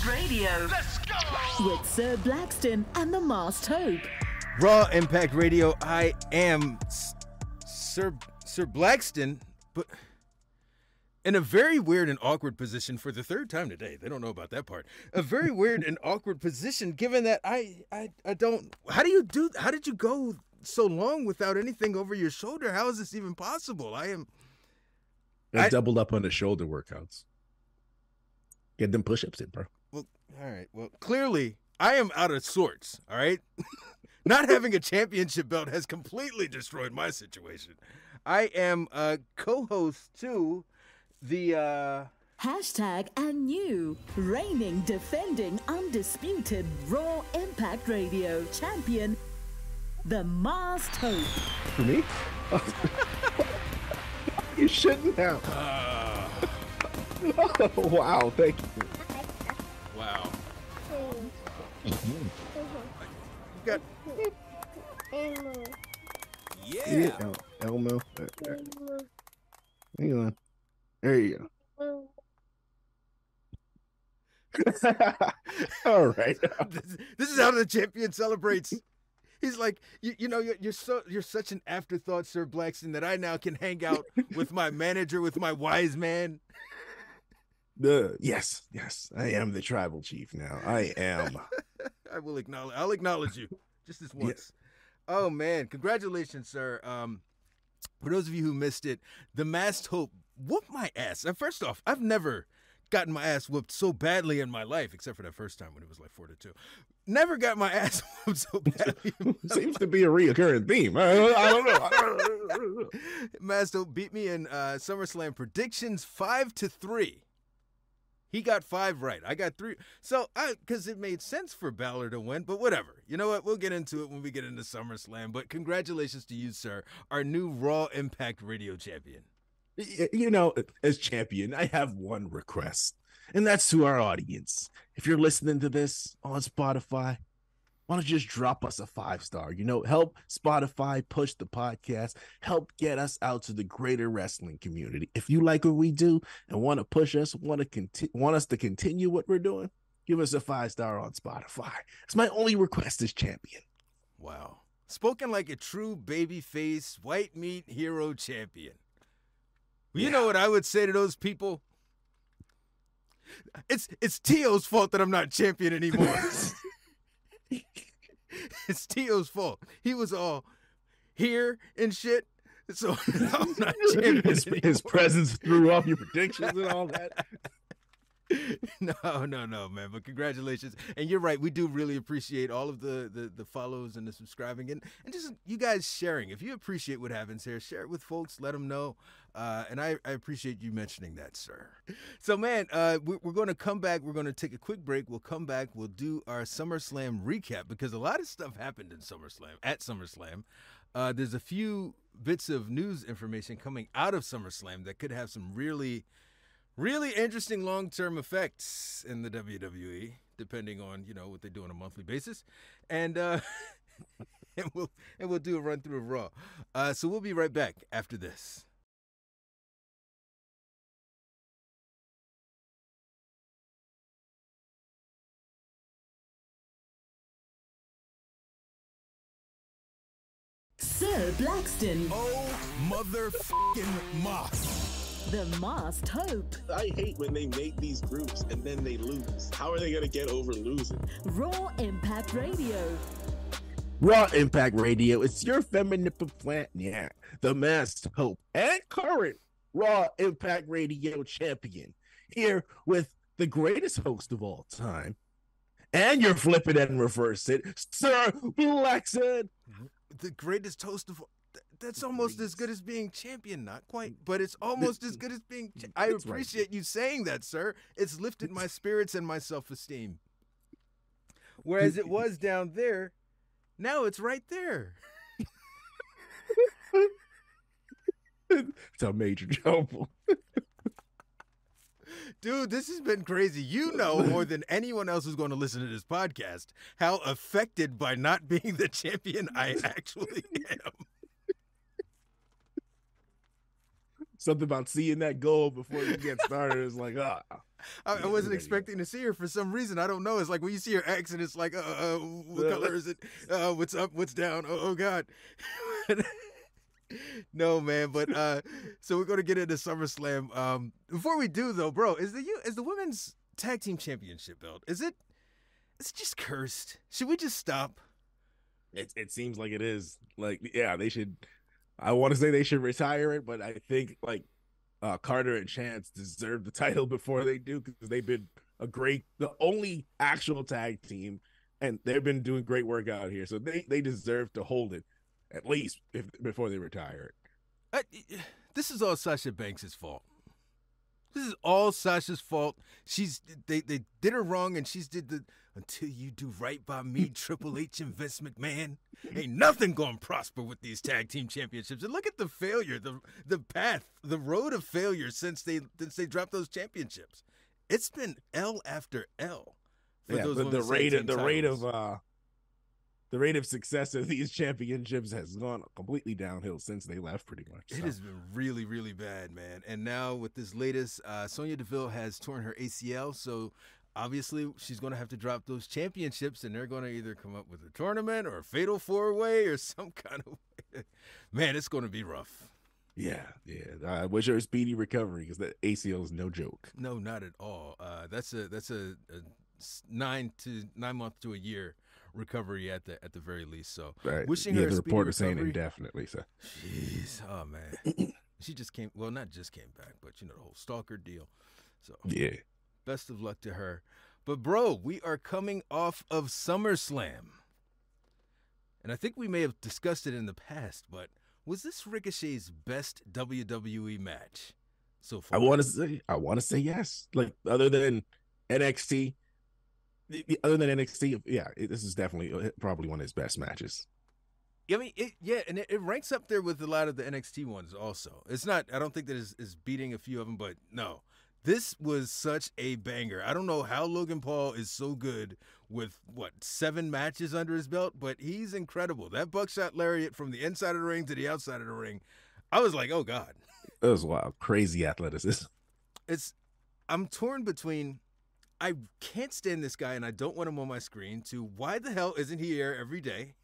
Radio. Let's go! With Sir Blackston and the Masked Hope. Raw Impact Radio. I am Sir Blackston, but in a very weird and awkward position for the third time today. They don't know about that part. A very weird and awkward position, given that I don't. How did you go so long without anything over your shoulder? How is this even possible? I doubled up on the shoulder workouts. Get them push-ups in, bro. Well, all right. Well, clearly I am out of sorts. All right. Not having a championship belt has completely destroyed my situation. I am a co-host to the Hashtag and new reigning, defending, undisputed Raw Impact Radio champion, the Masked Hope. For me? You shouldn't have. Oh, wow, thank you. Wow. You got Elmo. Yeah. Elmo. Hang on. There you go. All right. This is how the champion celebrates. He's like, you're such an afterthought, Sir Blackston, that I now can hang out with my manager, with my wise man. Yes, I am the tribal chief now. I am. I'll acknowledge you just this once. Yeah. Oh man, congratulations, sir. For those of you who missed it, the Masked Hope whooped my ass. First off, I've never gotten my ass whooped so badly in my life, except for that first time when it was like 4-2. Never got my ass whooped so badly. Seems to be a reoccurring theme. I don't know. Masked Hope beat me in SummerSlam predictions 5-3. He got 5 right. I got 3. So, because it made sense for Balor to win, but whatever. You know what? We'll get into it when we get into SummerSlam. But congratulations to you, sir, our new Raw Impact Radio champion. You know, as champion, I have one request, and that's to our audience. If you're listening to this on Spotify, why don't you just drop us a 5-star? Help Spotify push the podcast, help get us out to the greater wrestling community. If you like what we do and want to push us, want us to continue what we're doing, give us a 5-star on Spotify. It's my only request as champion. Wow. Spoken like a true babyface, white meat hero champion. Well, you know what I would say to those people? It's Tio's fault that I'm not champion anymore. It's Tio's fault. He was all here and shit, so I'm not champion. His presence threw off your predictions and all that. No, man. But congratulations. And you're right. We do really appreciate all of the follows and the subscribing and just you guys sharing. If you appreciate what happens here, share it with folks. Let them know. And I appreciate you mentioning that, sir. So, man, we're going to come back. We're going to take a quick break. We'll come back. We'll do our SummerSlam recap because a lot of stuff happened in SummerSlam. There's a few bits of news information coming out of SummerSlam that could have some really interesting long-term effects in the WWE, depending on, what they do on a monthly basis. And we'll do a run through of Raw. So we'll be right back after this. Sir Blackston. Oh, motherfucking Moss. The Masked Hope. I hate when they make these groups and then they lose. How are they going to get over losing? Raw Impact Radio. Raw Impact Radio. It's your feminine plant, the Masked Hope and current Raw Impact Radio champion, here with the greatest host of all time. And you're flipping and reverse it, Sir Blackston. The greatest host of all. That's almost as good as being champion. Not quite, but it's almost as good as being. I appreciate you saying that, sir. It's lifted my spirits and my self-esteem. Whereas it was down there, now it's right there. It's a major jump. Dude, this has been crazy. You know more than anyone else who's going to listen to this podcast how affected by not being the champion I actually am. Something about seeing that goal before you get started is like, I wasn't expecting to see her for some reason. I don't know. It's like when you see your ex and it's like, what color is it? What's up? What's down? Oh God. No, man. But so we're gonna get into SummerSlam. Before we do, though, bro, is the women's tag team championship belt? Is it just cursed? Should we just stop? It seems like it is. Like, yeah, they should. I want to say they should retire it, but I think like Carter and Chance deserve the title before they do, because they've been the only actual tag team, and they've been doing great work out here. So they deserve to hold it at least before they retire it. This is all Sasha Banks' fault. This is all Sasha's fault. They did her wrong, and she's did the until you do right by me, Triple H and Vince McMahon. Ain't nothing gonna prosper with these tag team championships. And look at the failure, the path, the road of failure since they dropped those championships. It's been L after L for those the rate of success of these championships has gone completely downhill since they left, pretty much. It has been really, really bad, man. And now with this latest, Sonya Deville has torn her ACL, so obviously she's going to have to drop those championships, and they're going to either come up with a tournament or a fatal four-way or some kind of way. Man, it's going to be rough. Yeah. I wish her a speedy recovery, because that ACL is no joke. No, not at all. That's a 9 month to a year recovery at the very least. So wishing her a the speedy report is saying recovery. Indefinitely. So Jeez, oh man, she just came. Well, not just came back, but the whole stalker deal. So yeah, best of luck to her. But bro, we are coming off of SummerSlam, and I think we may have discussed it in the past, but was this Ricochet's best WWE match so far? I want to say yes. Like, other than NXT. This is definitely probably one of his best matches. I mean, it ranks up there with a lot of the NXT ones also. It's not, I don't think that is beating a few of them, but no. This was such a banger. I don't know how Logan Paul is so good with, 7 matches under his belt, but he's incredible. That buckshot lariat from the inside of the ring to the outside of the ring, I was like, oh, God. It was wild. Crazy athleticism. I'm torn between, I can't stand this guy and I don't want him on my screen, to why the hell isn't he here every day?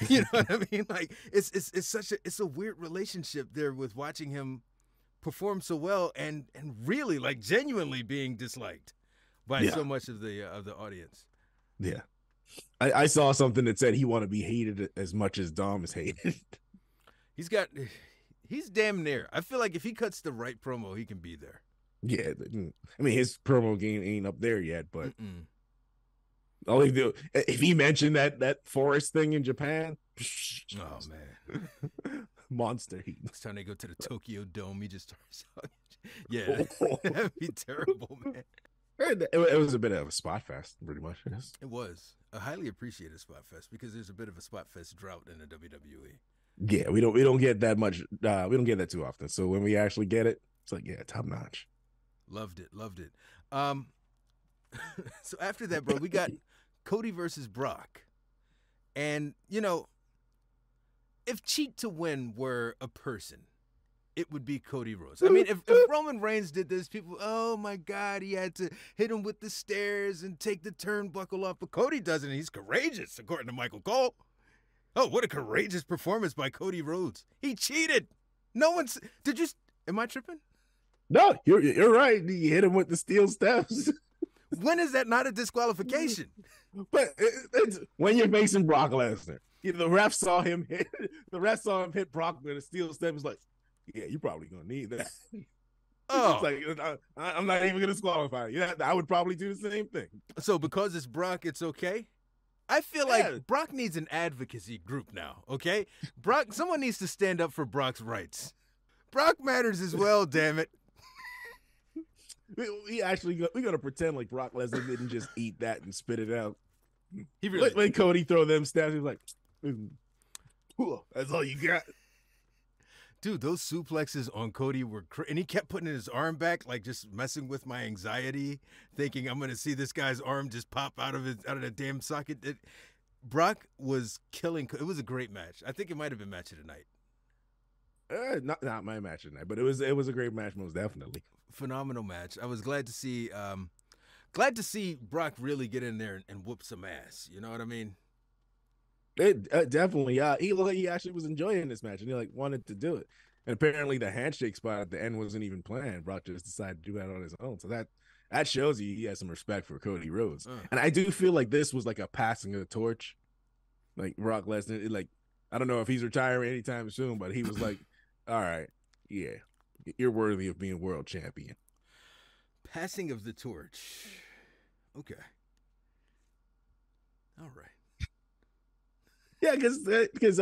You know what I mean? Like, it's a weird relationship there with watching him perform so well and really, like, genuinely being disliked by so much of the audience. Yeah. I saw something that said he want to be hated as much as Dom is hated. He's damn near. I feel like if he cuts the right promo, he can be there. Yeah, I mean, his promo game ain't up there yet, but all he do, if he mentioned that forest thing in Japan, oh man, monster heat. Next time they go to the Tokyo Dome, he just starts talking. Yeah, that'd be terrible, man. It was a bit of a spot fest, pretty much. Yes. It was a highly appreciated spot fest, because there's a bit of a spot fest drought in the WWE. Yeah, we don't get that much. We don't get that too often. So when we actually get it, it's like, yeah, top notch. Loved it. So after that, bro, we got Cody versus Brock. And, if cheat to win were a person, it would be Cody Rhodes. I mean, if Roman Reigns did this, people, oh my God, he had to hit him with the stairs and take the turnbuckle off. But Cody doesn't, and he's courageous, according to Michael Cole. Oh, what a courageous performance by Cody Rhodes. He cheated. Am I tripping? No, you're right. You hit him with the steel steps. When is that not a disqualification? But it's when you're facing Brock Lesnar. The ref saw him hit Brock with a steel step. It's like, yeah, you're probably gonna need that. Oh, it's like, I'm not even gonna disqualify you. Yeah, I would probably do the same thing. So because it's Brock, it's okay. I feel like Brock needs an advocacy group now. Okay, someone needs to stand up for Brock's rights. Brock matters as well. Damn it. We're gonna pretend like Brock Lesnar didn't just eat that and spit it out. He really let Cody throw them stabs. He's like, that's all you got. Dude, those suplexes on Cody were and he kept putting his arm back, like just messing with my anxiety, thinking I'm gonna see this guy's arm just pop out of the damn socket. Brock was killing. It was a great match. I think it might have been match of the night. Not my match of the night, but it was a great match, most definitely. phenomenal match. I was glad to see Brock really get in there and whoop some ass. You know what I mean? It definitely. He looked like he actually was enjoying this match, and he like wanted to do it. And apparently, the handshake spot at the end wasn't even planned. Brock just decided to do that on his own. So that shows you he has some respect for Cody Rhodes. And I do feel like this was like a passing of the torch. Like Brock Lesnar, like I don't know if he's retiring anytime soon, but he was like, "All right, yeah, you're worthy of being world champion." Passing of the torch. Okay. All right. Yeah, because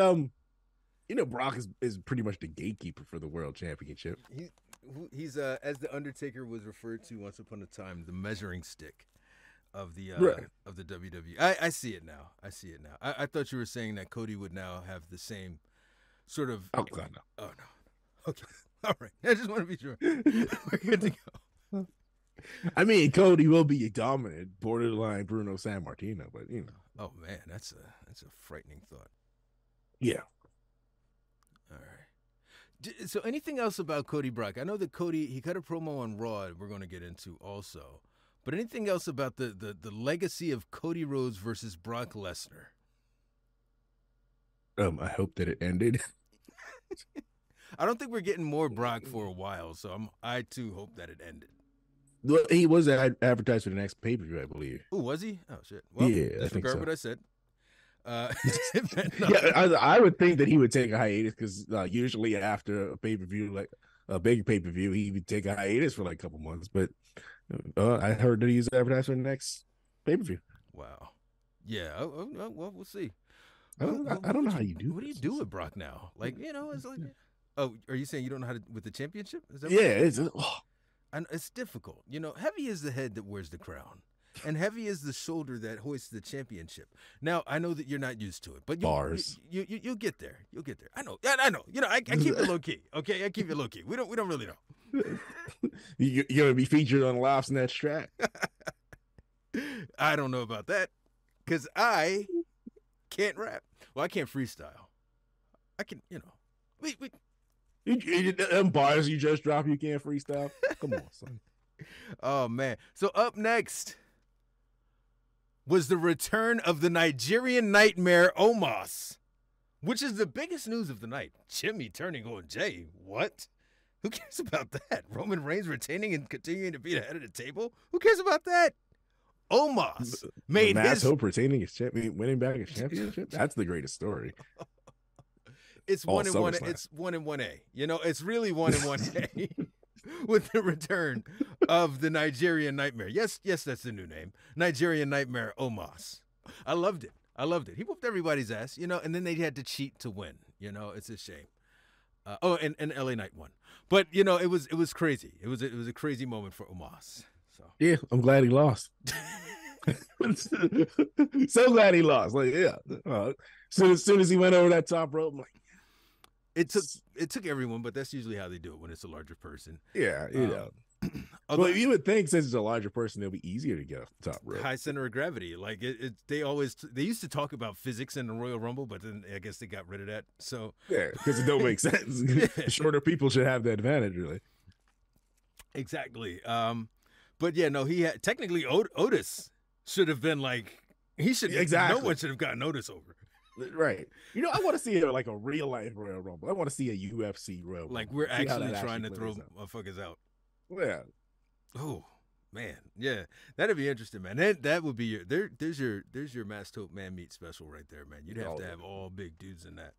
Brock is pretty much the gatekeeper for the world championship. He's as the Undertaker was referred to once upon a time, the measuring stick of the of the WWE. I see it now. I thought you were saying that Cody would now have the same sort of. Oh God, no. Oh no. Okay. All right. I just want to be sure. We're good to go. I mean, Cody will be a dominant, borderline Bruno Sammartino, but Oh man, that's a frightening thought. Yeah. All right. So anything else about Cody Brock? I know that Cody, he cut a promo on Raw we're going to get into also. But anything else about the legacy of Cody Rhodes versus Brock Lesnar? I hope that it ended. I don't think we're getting more Brock for a while, so I too hope that it ended. Well, he was advertised for the next pay-per-view, I believe. Oh, was he? Oh shit. Well, yeah, I think so. what I said. Yeah, I would think that he would take a hiatus because usually after a pay-per-view, like a big pay-per-view, he would take a hiatus for like a couple months. But I heard that he's advertised for the next pay-per-view. Wow. Yeah. Well, we'll see. I don't know how you do. What do you do with Brock now? Like, it's like. Oh, are you saying you don't know how to with the championship? Is that and it's difficult. Heavy is the head that wears the crown, and heavy is the shoulder that hoists the championship. Now, I know that you're not used to it, but you'll get there. You'll get there. I know. I keep it low key. Okay, I keep it low key. We don't really know. You're gonna be featured on Laughs Net track. I don't know about that because I can't rap. Well, I can't freestyle. I can, we. Them bars you just dropped, you can't freestyle. Come on, son. Oh man! So up next was the return of the Nigerian Nightmare Omos, which is the biggest news of the night. Jimmy turning on Jay. What? Who cares about that? Roman Reigns retaining and continuing to be the head of the table. Who cares about that? Omos made his Hope retaining his winning back his championship. That's the greatest story. It's 1-1. It's 1-1A. It's really 1-1A with the return of the Nigerian Nightmare. Yes, that's the new name. Nigerian Nightmare Omos. I loved it. He whooped everybody's ass, and then they had to cheat to win. It's a shame. And LA Knight won. But it was crazy. It was a crazy moment for Omos. So yeah, I'm glad he lost. So glad he lost. Like, yeah. As soon as he went over that top rope, I'm like, it took everyone, but that's usually how they do it when it's a larger person. Yeah, Well, you would think since it's a larger person, it'll be easier to get off the top rope. High center of gravity. Like they used to talk about physics in the Royal Rumble, but then I guess they got rid of that. So yeah, because it don't make sense. Shorter people should have the advantage, really. Exactly. But yeah, no, he had technically Otis should have been like he should. Exactly. No one should have gotten Otis over. Right. I want to see like a real life Royal Rumble. I want to see a UFC Royal Rumble. Like we're actually trying to throw motherfuckers out. Yeah. Oh man, yeah, that'd be interesting, man. That would be your there's your Masked Hope Man Meat special right there, man. You'd have to have all big dudes in that.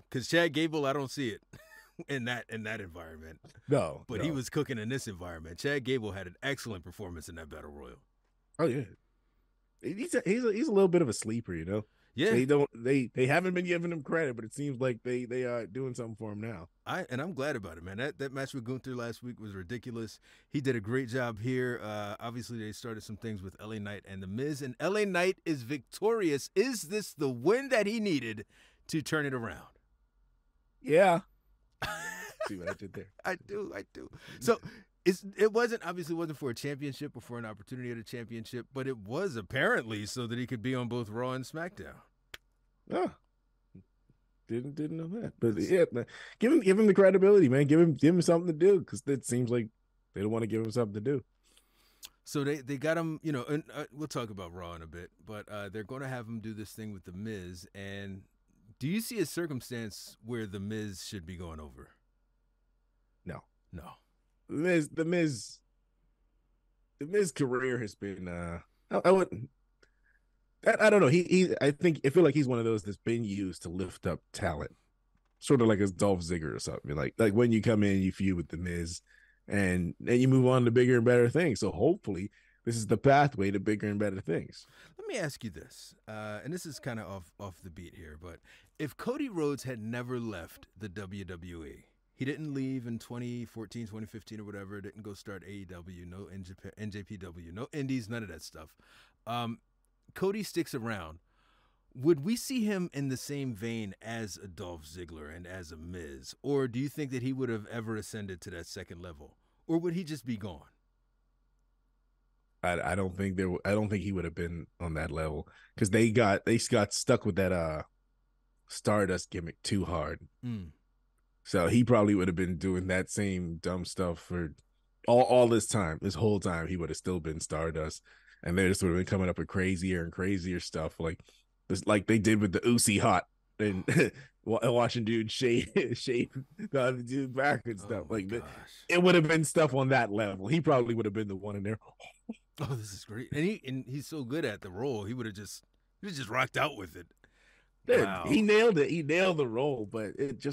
Because Chad Gable, I don't see it in that environment. No, but he was cooking in this environment. Chad Gable had an excellent performance in that Battle Royal. Oh yeah, he's a little bit of a sleeper, Yeah, they haven't been giving him credit, but it seems like they are doing something for him now. I'm glad about it, man. That match with Gunther last week was ridiculous. He did a great job here. Obviously, they started some things with LA Knight and The Miz, and LA Knight is victorious. Is this the win that he needed to turn it around? Yeah. See what I did there? I do. So it wasn't for a championship or for an opportunity at a championship, but it was apparently so that he could be on both Raw and SmackDown. Oh, didn't know that. But yeah, man, give him the credibility, man. Give him something to do because it seems like They don't want to give him something to do. So they got him, you know, and we'll talk about Raw in a bit, but they're going to have him do this thing with The Miz. And do you see a circumstance where The Miz should be going over? No. No. The Miz career has been I wouldn't. I don't know. I feel like he's one of those that's been used to lift up talent, sort of like a Dolph Ziggler or something. Like when you come in, you feud with The Miz, and then you move on to bigger and better things. So hopefully, this is the pathway to bigger and better things. Let me ask you this, and this is kind of off the beat here, but if Cody Rhodes had never left the WWE, he didn't leave in 2014, 2015 or whatever, didn't go start AEW, no NJPW, no Indies, none of that stuff. Cody sticks around. Would we see him in the same vein as a Dolph Ziggler and as a Miz? Or do you think that he would have ever ascended to that second level? Or would he just be gone? I don't think he would have been on that level because they got stuck with that Stardust gimmick too hard. So he probably would have been doing that same dumb stuff for all this whole time. He would have still been Stardust, and they just would have been coming up with crazier and crazier stuff like they did with the Uzi Hot and watching dude shave the other dude back and stuff. It would have been stuff on that level. He probably would have been the one in there. Oh, this is great, and he's so good at the role. He would have just rocked out with it. Wow. He nailed it. He nailed the role, but it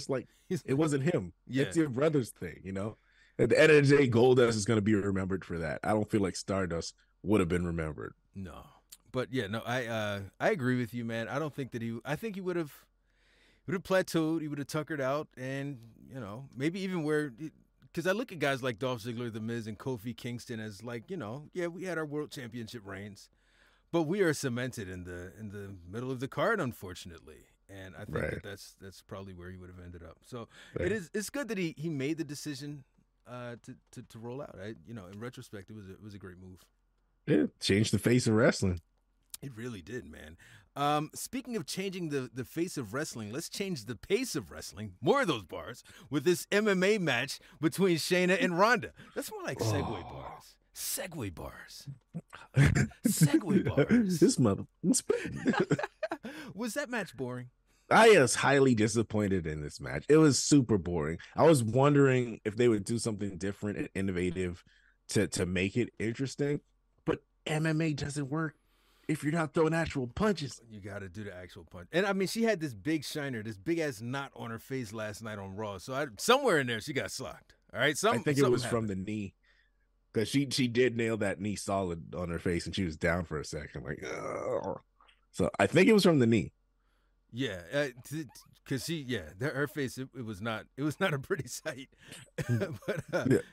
wasn't him. Yeah. It's your brother's thing, you know. At the end of the day, Goldust is going to be remembered for that. I don't feel like Stardust would have been remembered. No, but yeah, no, I agree with you, man. I don't think that I think he would have plateaued. He would have tuckered out, and you know, maybe even because I look at guys like Dolph Ziggler, The Miz, and Kofi Kingston as like, you know, yeah, we had our world championship reigns, but we are cemented in the middle of the card, unfortunately. And I think that's probably where he would have ended up. So it's good that he made the decision to roll out. In retrospect, it was a great move. Yeah, changed the face of wrestling. It really did, man. Speaking of changing the face of wrestling, let's change the pace of wrestling. More of those bars with this MMA match between Shayna and Ronda. That's more like Segway bars. Segway bars. Segway bars. This mother. Was that match boring? I was highly disappointed in this match. It was super boring. I was wondering if they would do something different and innovative to make it interesting. But MMA doesn't work if you're not throwing actual punches. You got to do the actual punch. And I mean, she had this big shiner, this big ass knot on her face last night on Raw. So somewhere in there, she got slocked. All right. I think it was from the knee. Because she did nail that knee solid on her face, and she was down for a second. Like, ugh. So I think it was from the knee. Yeah, because her face it was not a pretty sight. But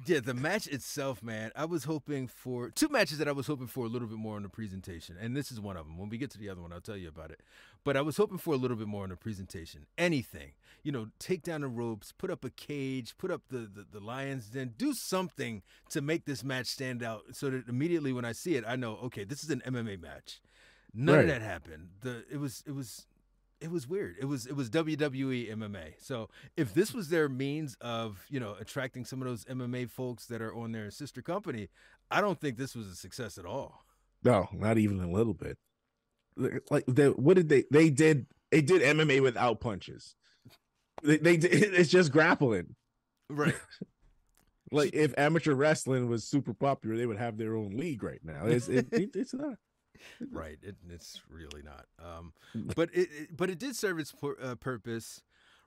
yeah, the match itself, man. I was hoping for two matches that I was hoping for a little bit more on the presentation, and this is one of them. When we get to the other one, I'll tell you about it. But I was hoping for a little bit more on the presentation. Anything, take down the ropes, put up a cage, put up the lions, then do something to make this match stand out, so that immediately when I see it, I know, okay, this is an MMA match. None of that happened. It was weird. It was WWE MMA. So if this was their means of, attracting some of those MMA folks that are on their sister company, I don't think this was a success at all. No, not even a little bit. Like what did they did MMA without punches. They did, it's just grappling. Right. Like if amateur wrestling was super popular, they would have their own league right now. It's not. Right, it's really not. But it did serve its purpose.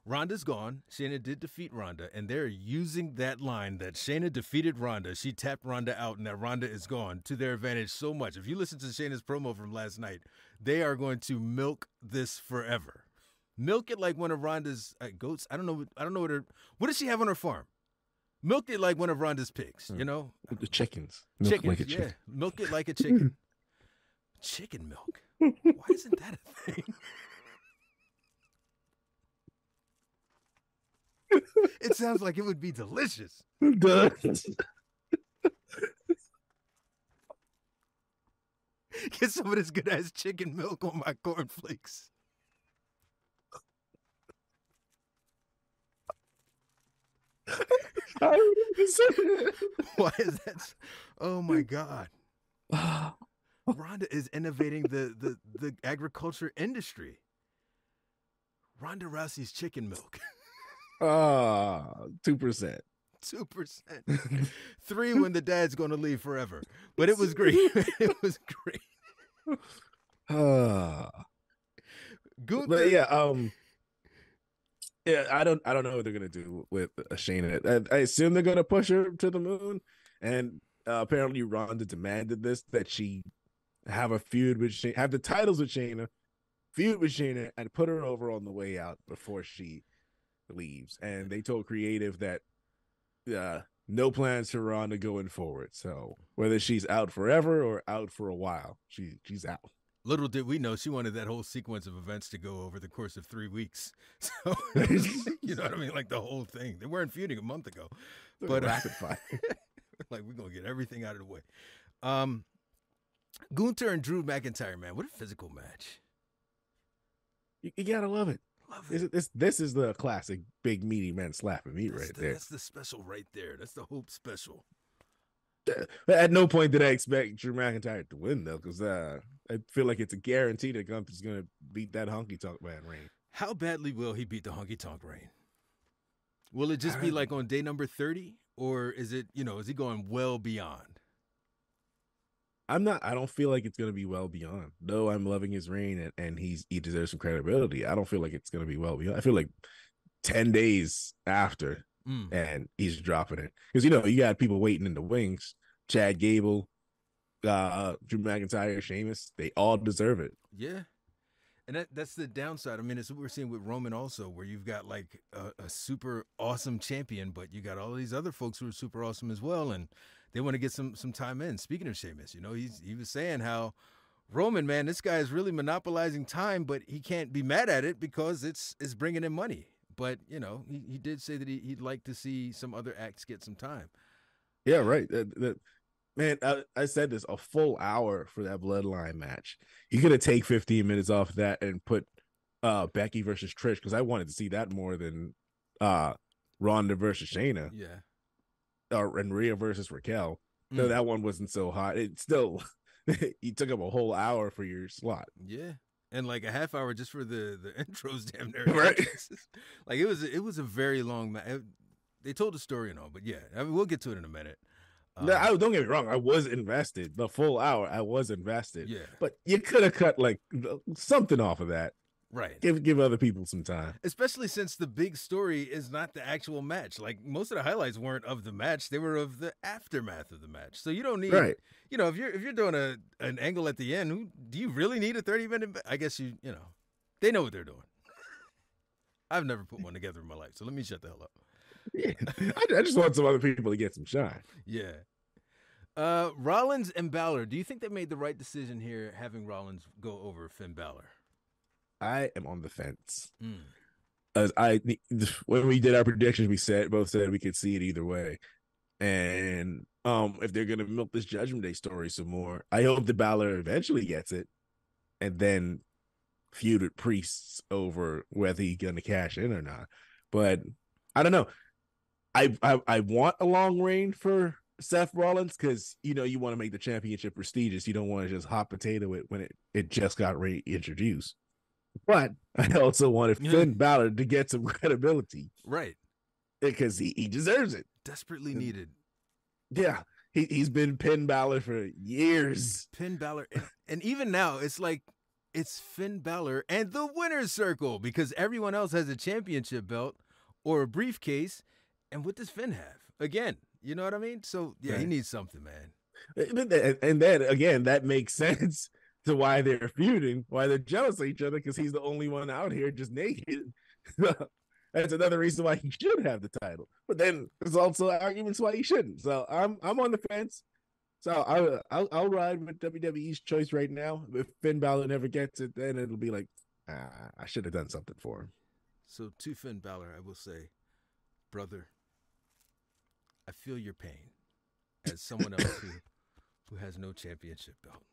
Ronda's gone. Shayna did defeat Ronda, and they're using that line that Shayna defeated Ronda. She tapped Ronda out, and that Ronda is gone to their advantage so much. If you listen to Shayna's promo from last night, they are going to milk this forever. Milk it like one of Ronda's goats. I don't know what does she have on her farm? Milk it like one of Ronda's pigs. The chickens. Chickens, like a chicken. yeah. Milk it like a chicken. Chicken milk. Why isn't that a thing? It sounds like it would be delicious. It does. Get some of this good ass chicken milk on my cornflakes. Why is that? Oh my God. Ronda is innovating the agriculture industry. Ronda Rousey's chicken milk. 2%. 2%. 3 when the dad's going to leave forever. But it was great. It was great. Gunther. But yeah, I don't know what they're gonna do with Shayna. I assume they're gonna push her to the moon, and apparently Ronda demanded this, that she have a feud with Shayna, have the titles with Shayna, feud with Shayna, and put her over on the way out before she leaves. And they told creative that no plans for Ronda going forward. So whether she's out forever or out for a while, she's out. Little did we know she wanted that whole sequence of events to go over the course of 3 weeks. So, you know what I mean? Like the whole thing. They weren't feuding a month ago. But rapid fire. Like, we're going to get everything out of the way. Gunther and Drew McIntyre, man. What a physical match. You got to love it. Love it. This is the classic big meaty man slapping meat right there. That's the special right there. That's the Hope special. At no point did I expect Drew McIntyre to win, though, because I feel like it's a guarantee that Gunther's going to beat that honky tonk man Reign. How badly will he beat the honky tonk Reign? Will it just be like on day number 30, or is it, is he going well beyond? I don't feel like it's going to be well beyond. Though I'm loving his reign and he deserves some credibility. I don't feel like it's going to be well beyond. I feel like 10 days after. And he's dropping it because you got people waiting in the wings. Chad Gable, Drew McIntyre, Sheamus, they all deserve it. Yeah, and that's the downside. I mean, it's what we're seeing with Roman also, where you've got like a super awesome champion, but you got all these other folks who are super awesome as well, and they want to get some time in. Speaking of Sheamus, he was saying how Roman, man, this guy is really monopolizing time, but he can't be mad at it because it's bringing in money. But, he did say that he'd like to see some other acts get some time. Yeah, right. Man, I said this, a full hour for that Bloodline match. You could have take 15 minutes off of that and put Becky versus Trish, because I wanted to see that more than Ronda versus Shayna. Yeah. And Rhea versus Raquel. So that one wasn't so hot. It still, you took up a whole hour for your slot. Yeah. And like a half hour just for the intros, damn near. Right. Like it was a very long match. They told the story and all, but yeah, I mean, we'll get to it in a minute. No, don't get me wrong. I was invested. The full hour, I was invested. Yeah. But you could have cut like something off of that. Right. Give other people some time. Especially since the big story is not the actual match. Like most of the highlights weren't of the match; they were of the aftermath of the match. So you don't need, right. If you're doing an angle at the end, do you really need a 30-minute? I guess they know what they're doing. I've never put one together in my life, so let me shut the hell up. Yeah, I just want some other people to get some shine. Yeah. Rollins and Balor. Do you think they made the right decision here, having Rollins go over Finn Balor? I am on the fence. As when we did our predictions, we both said we could see it either way. And if they're gonna milk this Judgment Day story some more, I hope that Balor eventually gets it, and then feud with Priests over whether he's gonna cash in or not. But I don't know. I want a long reign for Seth Rollins because you want to make the championship prestigious. You don't want to just hot potato it when it just got reintroduced. But I also wanted Finn Balor to get some credibility. Right. Because he deserves it. Desperately needed. Yeah. He's been Finn Balor for years. Finn Balor. And even now, it's like, it's Finn Balor and the winner's circle because everyone else has a championship belt or a briefcase. And what does Finn have? Again, you know what I mean? So, yeah, He needs something, man. And then, again, that makes sense to why they're feuding, why they're jealous of each other, because he's the only one out here just naked. That's another reason why he should have the title. But then there's also arguments why he shouldn't. So I'm on the fence. So I'll ride with WWE's choice right now. If Finn Balor never gets it, then it'll be like, I should have done something for him. So to Finn Balor, I will say, brother, I feel your pain as someone else who has no championship belt.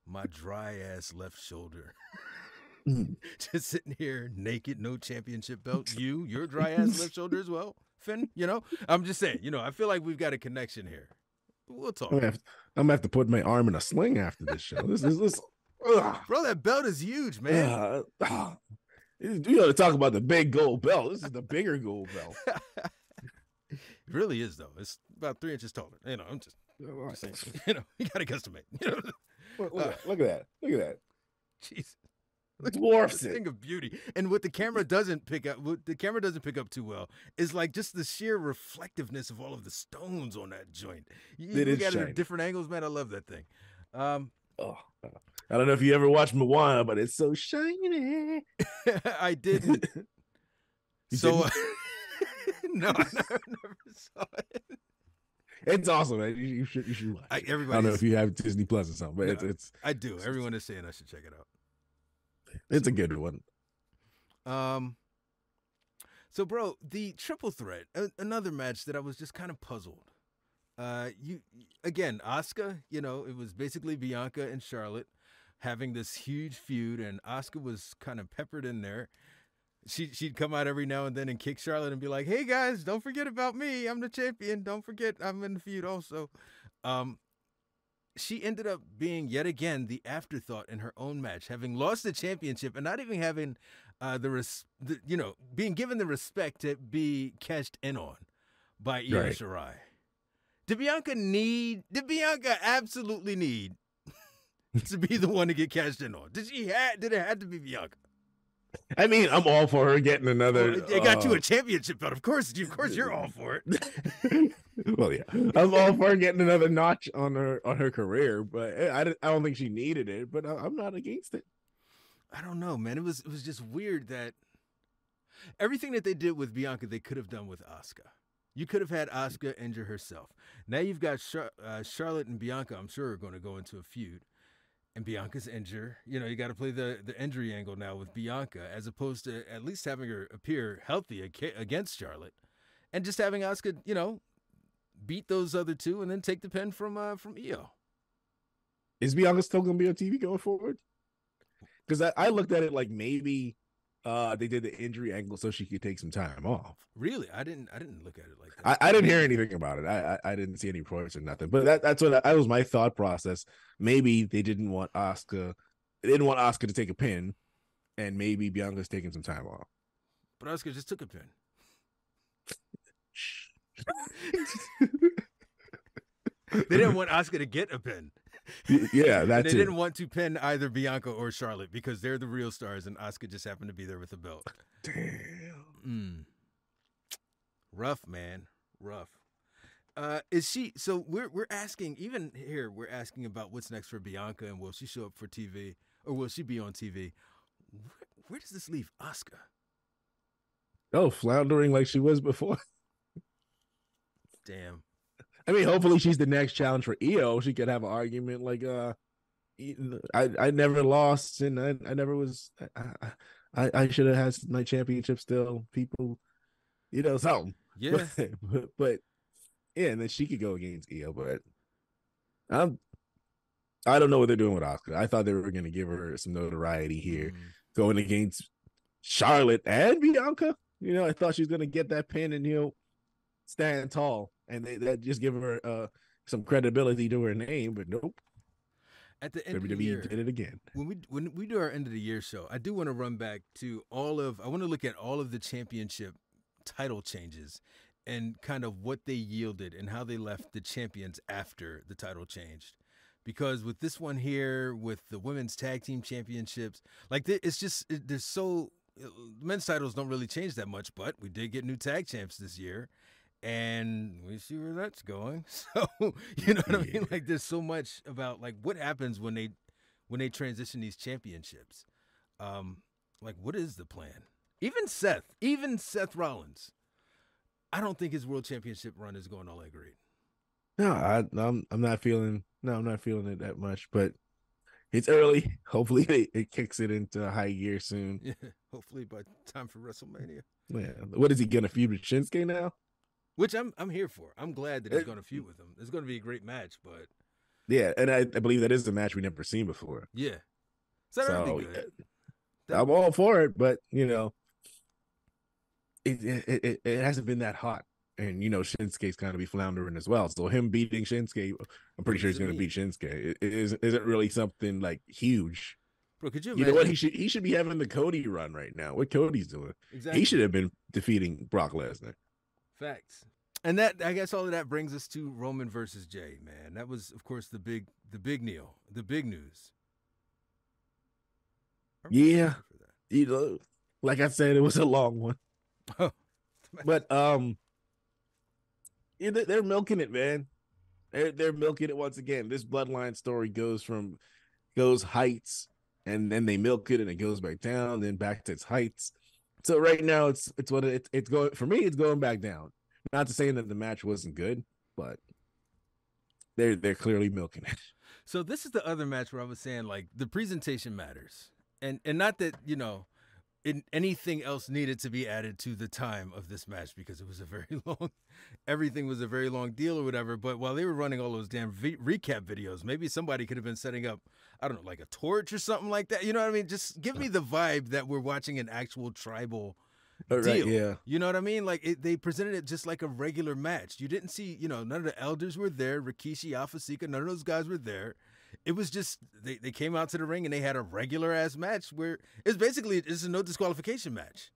My dry ass left shoulder. Just sitting here naked, no championship belt. Your dry ass left shoulder as well. Finn? You know, I'm just saying. You know, I feel like we've got a connection here. We'll talk. I'm gonna have to put my arm in a sling after this show. This. Ugh. Bro, that belt is huge, man. You got to talk about the big gold belt. This is the bigger gold belt. It really is, though. It's about 3 inches taller. You know, I'm just saying. You know, you got to custom it. You know? Look at that. Look at that. Jeez. Dwarfs it. Thing of beauty. And what the camera doesn't pick up, too well, is like just the sheer reflectiveness of all of the stones on that joint. You look at it at different angles, man. I love that thing. I don't know if you ever watched Moana, but it's so shiny. I didn't. No, I never saw it. It's awesome, man. You should watch it. I don't know if you have Disney Plus or something, but it's. I do. Everyone is saying I should check it out. It's a good one. So, bro, the triple threat, another match that I was just kind of puzzled. Again, Asuka, you know, it was basically Bianca and Charlotte having this huge feud, and Asuka was kind of peppered in there. She'd come out every now and then and kick Charlotte and be like, "Hey guys, don't forget about me. I'm the champion. Don't forget I'm in the feud also." She ended up being yet again the afterthought in her own match, having lost the championship and not even having being given the respect to be cashed in on by Io Shirai. Did Bianca absolutely need to be the one to get cashed in on? Did it have to be Bianca? I mean, I'm all for her getting another. Well, they got you a championship belt. Of course, you're all for it. Well, yeah, I'm all for her getting another notch on her career, but I don't think she needed it. But I'm not against it. I don't know, man. It was just weird that everything that they did with Bianca, they could have done with Asuka. You could have had Asuka injure herself. Now you've got Charlotte and Bianca, I'm sure, are going to go into a feud. And Bianca's injured. You know, you got to play the injury angle now with Bianca, as opposed to at least having her appear healthy against Charlotte. And just having Asuka, you know, beat those other two and then take the pin from Io. Is Bianca still going to be on TV going forward? Because I looked at it like maybe they did the injury angle so she could take some time off. Really? I didn't look at it like that. I didn't hear anything about it. I didn't see any reports or nothing. But that was my thought process. Maybe they didn't want Asuka. They didn't want Asuka to take a pin, and maybe Bianca's taking some time off. But Asuka just took a pin. They didn't want Asuka to get a pin. Yeah, that's They didn't want to pin either Bianca or Charlotte because they're the real stars, and Asuka just happened to be there with the belt. Damn. Rough, man. Rough. Is she? So we're asking, even here, we're asking about what's next for Bianca, and will she show up for TV, or will she be on TV? Where does this leave Asuka? Oh, floundering like she was before. Damn. I mean, hopefully she's the next challenge for Io. She could have an argument like, I never lost, and I never was. I should have had my championship still. People, you know, something. Yeah. But yeah, and then she could go against Io. But I don't know what they're doing with Asuka. I thought they were going to give her some notoriety here, going against Charlotte and Bianca. You know, I thought she was going to get that pin and, you know, stand tall, and that just give her some credibility to her name. But nope. At the end of the WWE year, did it again. When we do our end of the year show, I do want to run back to I want to look at all of the championship title changes and kind of what they yielded and how they left the champions after the title changed. Because with this one here, with the women's tag team championships, like it's just there's so men's titles don't really change that much, but we did get new tag champs this year. And we see where that's going. So, you know what I mean? Like, there's so much about, like, what happens when they transition these championships. Like, what is the plan? Even Seth Rollins, I don't think his world championship run is going all that great. No, I'm not feeling it that much, but it's early. Hopefully it kicks it into high gear soon. Yeah, hopefully by time for WrestleMania. Yeah. What is he gonna feud with Shinsuke now? Which I'm here for. I'm glad that he's going to feud with him. It's going to be a great match, but yeah, and I believe that is the match we never seen before. Yeah, so that'll be good. I'm all for it, but you know, it hasn't been that hot. And Shinsuke's kind of be floundering as well. So him beating Shinsuke, I'm pretty sure he's going to beat Shinsuke. It isn't really something like huge. Bro, could you You imagine? know what? He should be having the Cody run right now. What Cody's doing? Exactly. He should have been defeating Brock Lesnar. Facts. And that, I guess, all of that brings us to Roman versus Jay. Man, that was, of course, the big news. Yeah, like I said, it was a long one. Oh. But yeah, they're milking it, man. They're milking it once again. This bloodline story goes heights, and then they milk it, and it goes back down, then back to its heights. So right now, it's going for me. It's going back down. Not to say that the match wasn't good, but they're clearly milking it. So this is the other match where I was saying, like, the presentation matters, and not that anything else needed to be added to the time of this match, because it was everything was a very long deal or whatever. But while they were running all those damn recap videos, maybe somebody could have been setting up, I don't know, like a torch or something like that. You know what I mean? Just give me the vibe that we're watching an actual tribal deal. Right, yeah. You know what I mean? Like they presented it just like a regular match. You didn't see, none of the elders were there. Rikishi, Alpha Sika, none of those guys were there. It was just they came out to the ring and they had a regular ass match where it's a no disqualification match.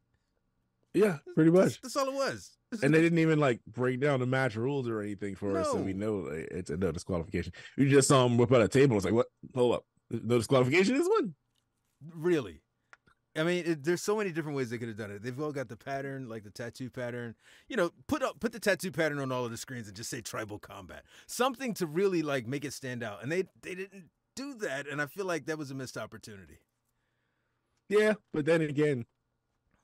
Yeah, pretty much. That's all it was. And they didn't even like break down the match rules or anything for us, so we know it's a no disqualification. You just saw them whip out a table. It's like, what? Hold up, no disqualification is one. Really? I mean, there's so many different ways they could have done it. They've all got the pattern, like the tattoo pattern. Put the tattoo pattern on all of the screens and just say tribal combat. Something to really like make it stand out. And they didn't do that, and I feel like that was a missed opportunity. Yeah, but then again,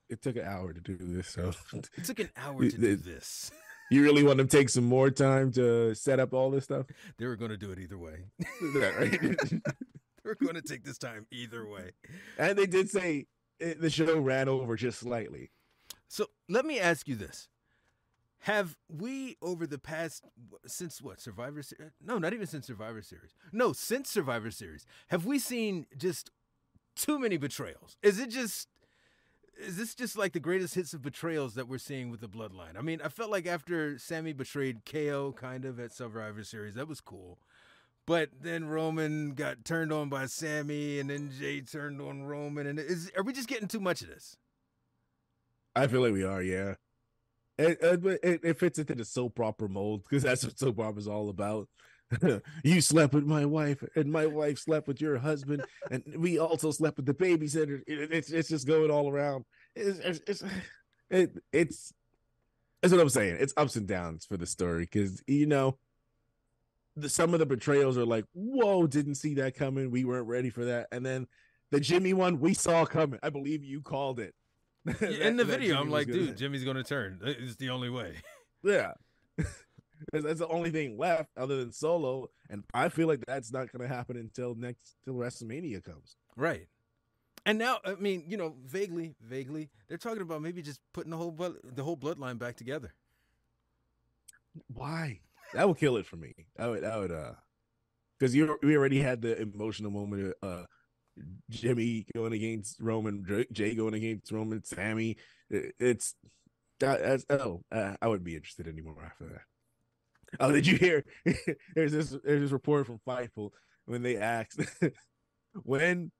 it took an hour to do this. So it took an hour to do this. You really want to take some more time to set up all this stuff? They were going to do it either way. Right? They were going to take this time either way. And they did say the show ran over just slightly. So let me ask you this. Have we, over the past, since what, Survivor Series? No, not even since Survivor Series. No, since Survivor Series. Have we seen just too many betrayals? Is this just like the greatest hits of betrayals that we're seeing with the bloodline? I mean, I felt like after Sammy betrayed KO kind of at Survivor Series, that was cool. But then Roman got turned on by Sammy, and then Jay turned on Roman. And are we just getting too much of this? I feel like we are, yeah. It fits into the soap opera mold, because that's what soap opera is all about. You slept with my wife, and my wife slept with your husband, and we also slept with the babysitter. It's just going all around. It's that's what I'm saying. It's ups and downs for the story, because some of the betrayals are like, whoa, didn't see that coming. We weren't ready for that. And then the Jimmy one, we saw coming. I believe you called it. In the video, I'm like, dude, Jimmy's going to turn. It's the only way. Yeah. That's the only thing left other than Solo. And I feel like that's not going to happen until WrestleMania comes. Right. And now, I mean, vaguely, they're talking about maybe just putting the whole bloodline back together. Why? That would kill it for me. I would, because we already had the emotional moment of Jimmy going against Roman, Jay going against Roman, Sammy. I wouldn't be interested anymore after that. Oh, did you hear? There's this report from Fightful when they asked when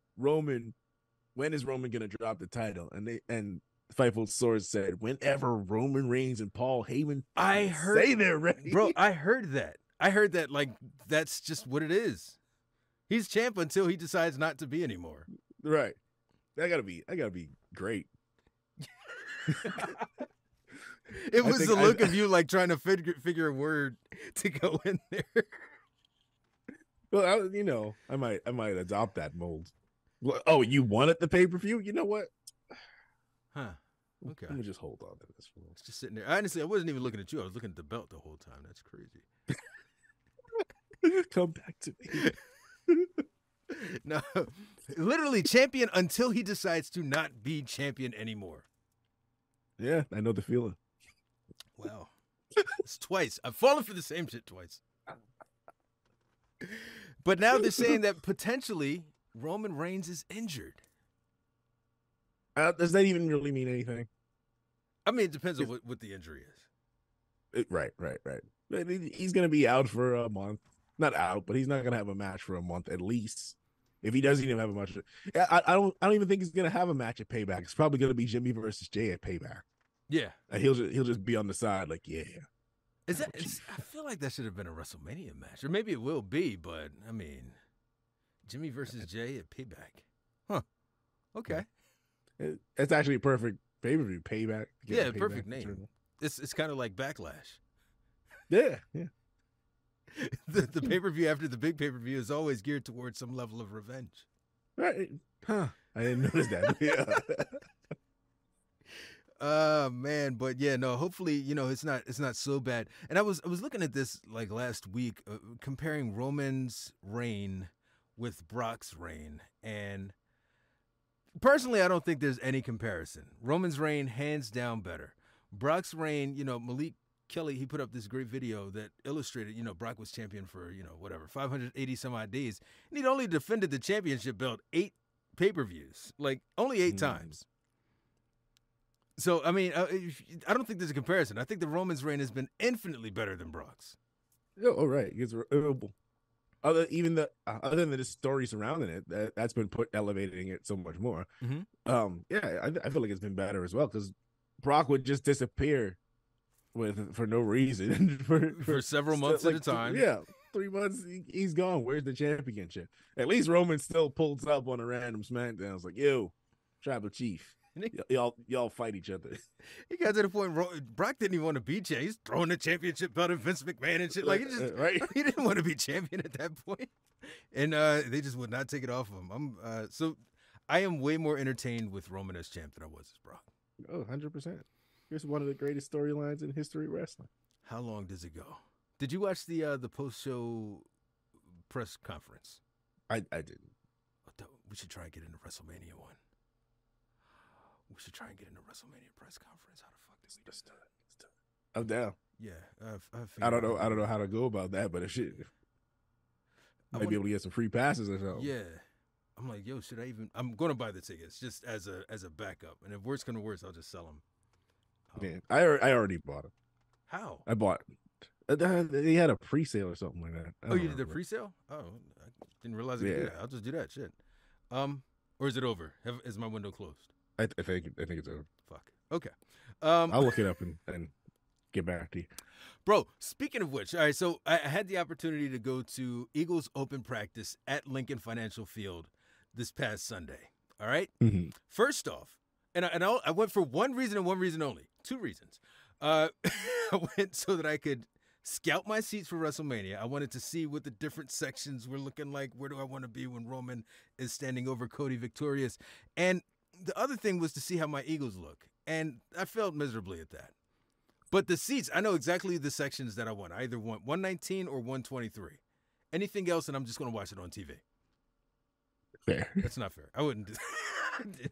is Roman gonna drop the title, and Fightful source said, whenever Roman Reigns and Paul Heyman say they're ready. Bro, I heard that like that's just what it is. He's champ until he decides not to be anymore. Right. That gotta be great. It was the look of you like trying to figure a word to go in there. Well, I might adopt that mold. Oh, you wanted the pay-per-view? You know what? Huh. Okay. Let me just hold on to this for a moment. It's just sitting there. Honestly, I wasn't even looking at you. I was looking at the belt the whole time. That's crazy. Come back to me. No, literally champion until he decides to not be champion anymore. Yeah, I know the feeling. Wow. It's twice. I've fallen for the same shit twice. But now they're saying that potentially Roman Reigns is injured. Does that even really mean anything? I mean, it depends on what the injury is. Right. But he's gonna be out for a month. Not out, but he's not gonna have a match for a month at least. If he doesn't even have a match, I don't even think he's gonna have a match at Payback. It's probably gonna be Jimmy versus Jay at Payback. Yeah, and he'll just be on the side like, yeah. Is that? I feel like that should have been a WrestleMania match, or maybe it will be. But I mean, Jimmy versus Jay at Payback. Huh. Okay. It's actually a perfect pay-per-view. Payback. Yeah, perfect name. It's kind of like Backlash. Yeah. The pay-per-view after the big pay-per-view is always geared towards some level of revenge. Right. Huh. I didn't notice that. Yeah. Man, but yeah, no, hopefully, it's not so bad. And I was looking at this like last week, comparing Roman's reign with Brock's reign, and personally, I don't think there's any comparison. Roman's reign, hands down, better. Brock's reign, Malik Kelly, he put up this great video that illustrated, Brock was champion for, 580 some odd days, and he'd only defended the championship belt 8 pay-per-views, like only 8 times. So, I mean, I don't think there's a comparison. I think the Roman's reign has been infinitely better than Brock's. Oh, right. Other than the story surrounding it, that's been elevating it so much more. Mm-hmm. I feel like it's been better as well, because Brock would just disappear for no reason for several months at a time. 3 months he's gone. Where's the championship? At least Roman still pulls up on a random SmackDown. It's like, yo, Tribal Chief, y'all fight each other. He got to the point Brock didn't even want to be champ. He's throwing the championship belt at Vince McMahon and shit. Like, he didn't want to be champion at that point. And they just would not take it off of him. So I am way more entertained with Roman as champ than I was as Brock. Oh, 100%. Here's one of the greatest storylines in history of wrestling. How long does it go? Did you watch the post-show press conference? I didn't. We should try and get into WrestleMania one. We should try and get into WrestleMania press conference. How the fuck did we do that? I'm down. Yeah, I don't know how to go about that, but if shit, might be able to get some free passes or something. Yeah, I'm like, yo, should I even? I'm going to buy the tickets just as a backup, and if worse comes to worse, I'll just sell them. Yeah, I already bought them. How? I bought. They had a pre-sale or something like that. Oh, you did the pre-sale? Oh, I didn't realize I could do that. I'll just do that shit. Or is it over? Is my window closed? I think it's over. Fuck. Okay. I'll look it up and get back to you. Bro, speaking of which, all right, so I had the opportunity to go to Eagles open practice at Lincoln Financial Field this past Sunday. All right? Mm-hmm. First off, and I went for one reason and one reason only. 2 reasons. I went so that I could scout my seats for WrestleMania. I wanted to see what the different sections were looking like. Where do I want to be when Roman is standing over Cody victorious? And the other thing was to see how my Eagles look. And I failed miserably at that. But the seats, I know exactly the sections that I want. I either want 119 or 123. Anything else, and I'm just going to watch it on TV. Fair. That's not fair. I wouldn't do that.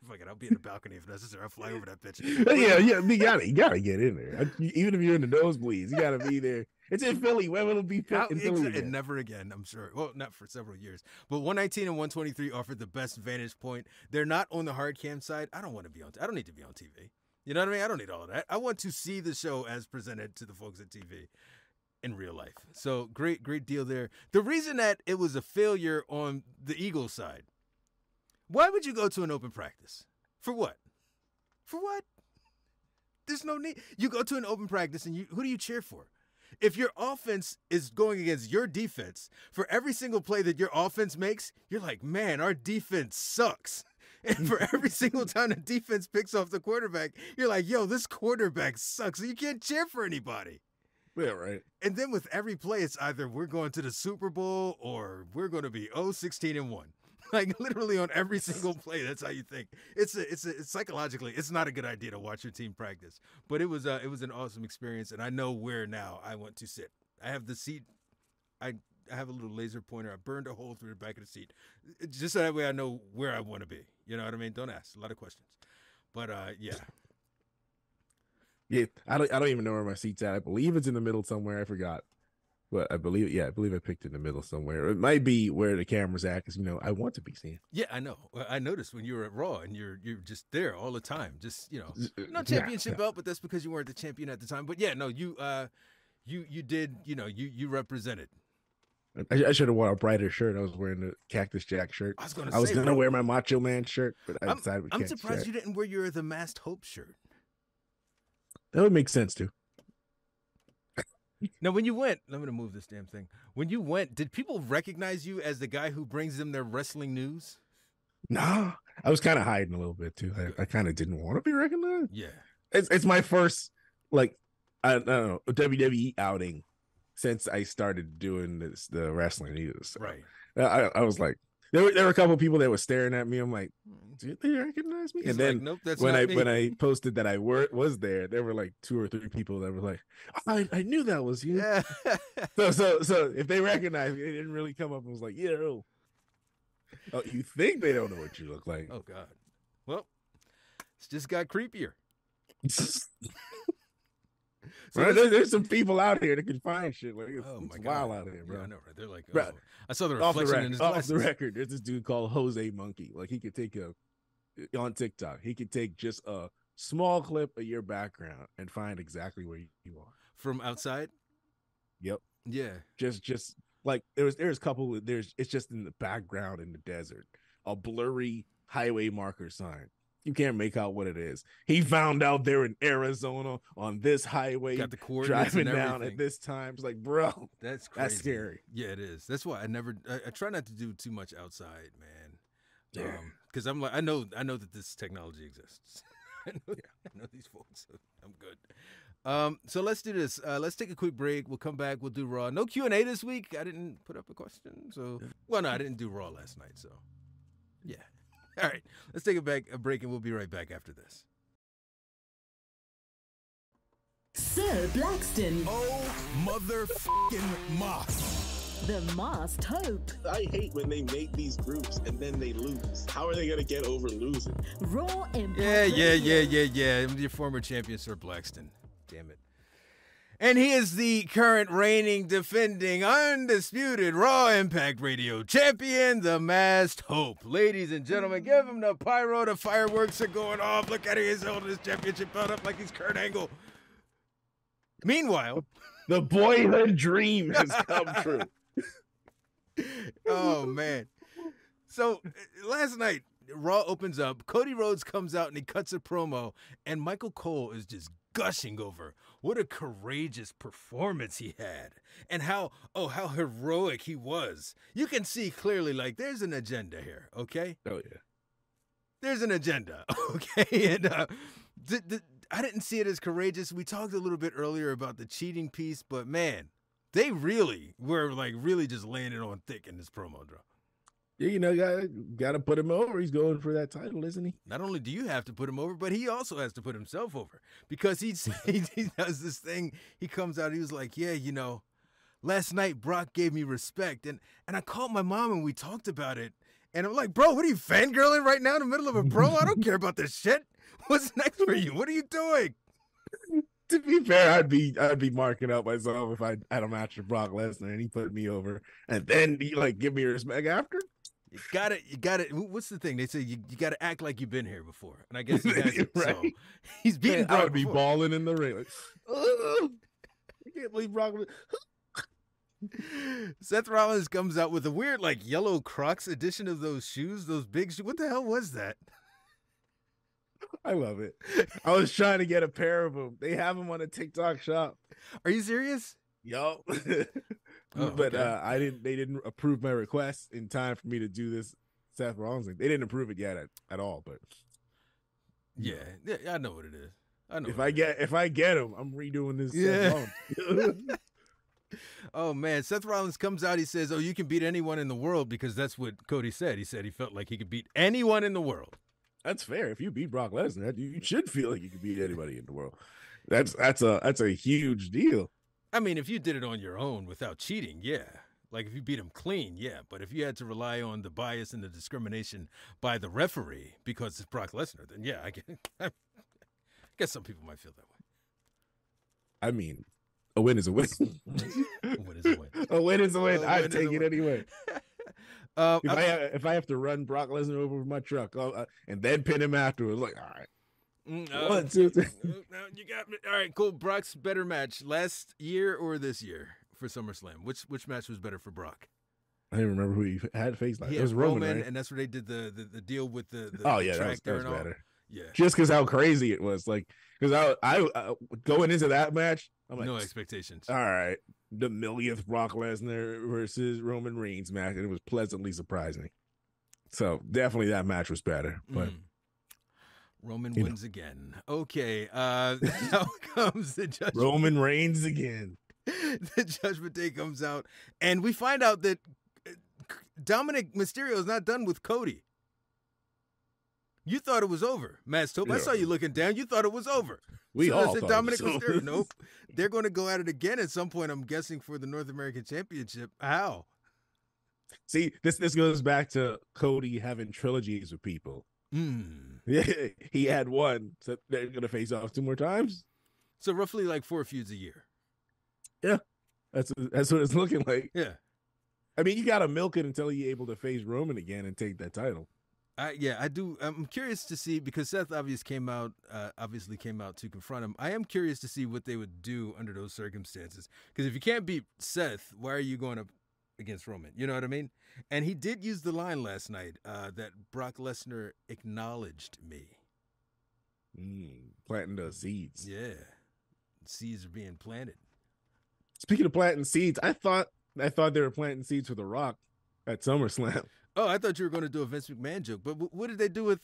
Fuck it, I'll be in the balcony if necessary. I'll fly over that bitch. Yeah, you gotta get in there. Even if you're in the nosebleeds, you gotta be there. It's in Philly. When will it be in Philly? And never again, I'm sure. Well, not for several years. But 119 and 123 offer the best vantage point. They're not on the hard cam side. I don't want to be on. I don't need to be on TV. You know what I mean? I don't need all of that. I want to see the show as presented to the folks at TV in real life. So great deal there. The reason that it was a failure on the Eagles side. Why would you go to an open practice? For what? For what? There's no need. You go to an open practice and who do you cheer for? If your offense is going against your defense, for every single play that your offense makes, you're like, man, our defense sucks. And for every single time the defense picks off the quarterback, you're like, yo, this quarterback sucks. So you can't cheer for anybody. Yeah, right. And then with every play, it's either we're going to the Super Bowl or we're going to be 0-16-1. Like literally on every single play, that's how you think. It's psychologically, it's not a good idea to watch your team practice. But it was an awesome experience, and I know where now I want to sit. I have the seat. I have a little laser pointer. I burned a hole through the back of the seat, just so that way I know where I want to be. You know what I mean? Don't ask a lot of questions. But yeah. Yeah, I don't even know where my seat's at. I believe it's in the middle somewhere. I forgot. But I believe I picked in the middle somewhere. It might be where the camera's at because I want to be seen. Yeah, I know. I noticed when you were at Raw and you're just there all the time. Just no Yeah, championship belt, but that's because you weren't the champion at the time. But yeah, no, you did. You represented. I should have worn a brighter shirt. I was wearing the Cactus Jack shirt. I was gonna bro, wear my Macho Man shirt, but I decided with I'm surprised you didn't wear your The Masked Hope shirt. That would make sense too. Now, when you went, I'm going to move this damn thing. When you went, did people recognize you as the guy who brings them their wrestling news? No, I was kind of hiding a little bit too. I kind of didn't want to be recognized. Yeah, it's my first I don't know WWE outing since I started doing the wrestling news. So right. I was like, there were a couple of people that were staring at me. I'm like, did they recognize me? He's and then like, nope, that's when not me. when I posted that I was there were like 2 or 3 people that were like, I knew that was you. Yeah. So if they recognized me, they didn't really come up and was like, yeah. Oh, you think they don't know what you look like? Oh God. Well, it's just got creepier. Right, there's some people out here that can find shit. Like it's my God. wild out here, bro. Yeah, I know, right? They're like, Bro, I saw the reflection in his glasses. Off the record, there's this dude called Jose Monkey. Like he could take on TikTok, he could take just a small clip of your background and find exactly where you are From outside. Yep. Yeah. Just like there's a couple. It's just in the background in the desert, a blurry highway marker sign. You can't make out what it is. He found out they're in Arizona on this highway, got the coordinates driving and down everything. at this time. It's like, bro, that's crazy. That's scary. Yeah, it is. That's why I try not to do too much outside, man. Yeah. Because I'm like, I know that this technology exists. I know these folks. So I'm good. So let's do this. Let's take a quick break. We'll come back. We'll do Raw. No Q&A this week. I didn't put up a question. So, well, no, I didn't do Raw last night. So, yeah. All right. Let's take a break, and we'll be right back after this. Sir Blackston, Oh, motherfucking Moss. the Masked Hope, I hate when they make these groups and then they lose. How are they going to get over losing? Raw Impact Yeah. Radio. I'm your former champion, Sir Blackston. Damn it. And he is the current reigning, defending, undisputed Raw Impact Radio champion, the Masked Hope. Ladies and gentlemen, give him the pyro. The fireworks are going off. Look at him. He's holding his championship belt up like he's Kurt Angle. Meanwhile, the boyhood dream has come true. Oh, man. So last night, Raw opens up. Cody Rhodes comes out and he cuts a promo, and Michael Cole is just gushing over what a courageous performance he had and how heroic he was. You can see clearly, like, there's an agenda here, okay? Oh, yeah. There's an agenda, okay? And I didn't see it as courageous. We talked a little bit earlier about the cheating piece, but man, they really were like really just laying it on thick in this promo, bro. Yeah, got to put him over. He's going for that title, isn't he? Not only do you have to put him over, but he also has to put himself over because he does this thing. He comes out, he was like, yeah, last night Brock gave me respect. And I called my mom and we talked about it. And I'm like, bro, what are you fangirling right now in the middle of a bro? I don't care about this shit. What's next for you? What are you doing? To be fair, I'd be marking out myself if I had a match with Brock Lesnar and he put me over and then he like give me respect after. You got it. What's the thing? They say you got to act like you've been here before. And I guess he hasn't. Right. So he's beating Brock. I would be before. balling in the ring. Like, I can't believe Brock. Seth Rollins comes out with a weird, like, yellow Crocs edition of those shoes, those big shoes. What the hell was that? I love it. I was trying to get a pair of them. They have them on a TikTok shop. Are you serious? Yo. Oh, but okay. they didn't approve my request in time for me to do this Seth Rollins thing. They didn't approve it yet at all, but Yeah, I know what it is. I know. if I get him, I'm redoing this Yeah. Seth Rollins. Oh man, Seth Rollins comes out. He says, "Oh, you can beat anyone in the world," because that's what Cody said. He said he felt like he could beat anyone in the world. That's fair. If you beat Brock Lesnar, you should feel like you can beat anybody in the world. That's a huge deal. I mean, if you did it on your own without cheating, yeah. Like if you beat him clean, yeah. But if you had to rely on the bias and the discrimination by the referee because it's Brock Lesnar, then yeah, I guess some people might feel that way. I mean, A win is a win. A win is a win. A win is a win. A I'd win is take a it win. anyway. If I have to run Brock Lesnar over with my truck and then pin him afterwards, like, all right. 1, 2, 3. Now you got me. All right, cool. Brock's better match last year or this year for SummerSlam? Which match was better for Brock? I don't remember who he had faced like. He It was had Roman, right? and that's where they did the deal with the Oh yeah, that tractor was and all. better. Yeah, Just because how crazy it was, like, because I going into that match, I'm like, no expectations. all right, the millionth Brock Lesnar versus Roman Reigns match, and it was pleasantly surprising. So definitely that match was better, but. Roman wins again. Okay, now comes the judgment. Roman Reigns again. The Judgment Day comes out, and we find out that Dominic Mysterio is not done with Cody. You thought it was over, Matt Tope. I saw you looking down. You thought it was over. We so all I said thought Dominic it was Mysterio. over. Nope. They're going to go at it again at some point, I'm guessing, for the North American Championship. How? See, this goes back to Cody having trilogies with people. Yeah, he had one, so they're gonna face off 2 more times. So roughly like 4 feuds a year. Yeah, that's what it's looking like. Yeah. I mean, you gotta milk it until you're able to face Roman again and take that title. Yeah, I do. I'm curious to see, because Seth obviously came out to confront him. I am curious to see what they would do under those circumstances. Because if you can't beat Seth, why are you going up against Roman? You know what I mean? And he did use the line last night that Brock Lesnar acknowledged me. Planting those seeds. Yeah, seeds are being planted. Speaking of planting seeds, I thought they were planting seeds for The Rock at SummerSlam. Oh, I thought you were going to do a Vince McMahon joke, but what did they do with?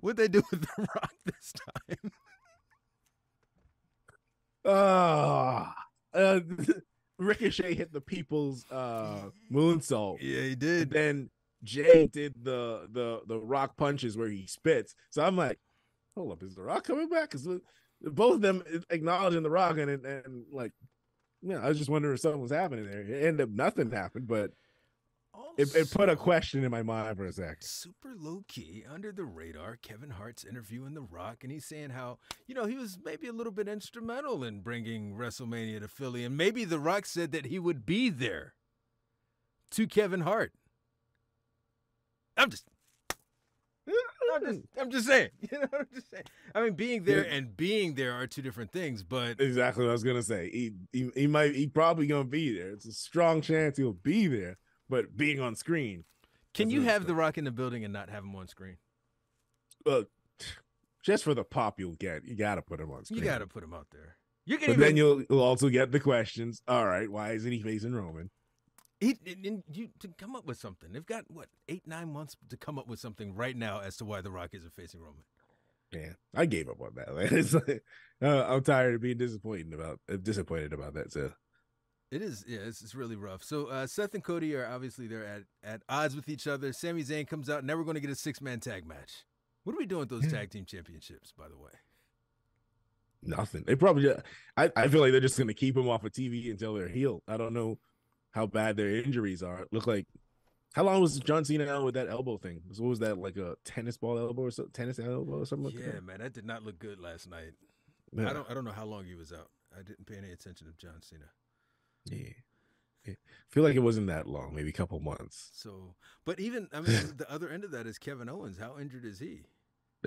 What did they do with The Rock this time? Ricochet hit the people's moonsault. Yeah, he did. And then Jay did the Rock punches where he spits. So I'm like, hold up, is The Rock coming back? Because both of them acknowledging The Rock and like, yeah, I was just wondering if something was happening there. It ended up nothing happened, but it put a question in my mind for a second. Super low-key, under the radar, Kevin Hart's interviewing The Rock, and he's saying how, he was maybe a little bit instrumental in bringing WrestleMania to Philly, and maybe The Rock said that he would be there to Kevin Hart. I'm just saying. You know what I'm just saying? I mean, being there and being there are two different things, but Exactly what I was gonna say. He probably gonna be there. It's a strong chance he'll be there, but being on screen. Can you have The Rock in the building and not have him on screen? Just for the pop you'll get, you gotta put him on screen. You got to put him out there. Then you'll also get the questions. All right, why isn't he facing Roman? To come up with something. They've got, 8-9 months to come up with something right now as to why The Rock isn't facing Roman. Yeah, I gave up on that. It's like, I'm tired of being disappointed about that. So it is, yeah, it's really rough. So Seth and Cody are obviously they're at odds with each other. Sami Zayn comes out. Now we're going to get a 6-man tag match. What are we doing with those tag team championships, by the way? nothing. They probably I feel like they're just going to keep them off of TV until they're healed. I don't know how bad their injuries are. Look like, how long was John Cena out with that elbow thing? What was that, like a tennis elbow or something like that? Yeah, man, that did not look good last night. Yeah. I don't know how long he was out. I didn't pay any attention to John Cena. Yeah. I feel like it wasn't that long, maybe a couple months. So, but even, I mean, the other end of that is Kevin Owens. How injured is he?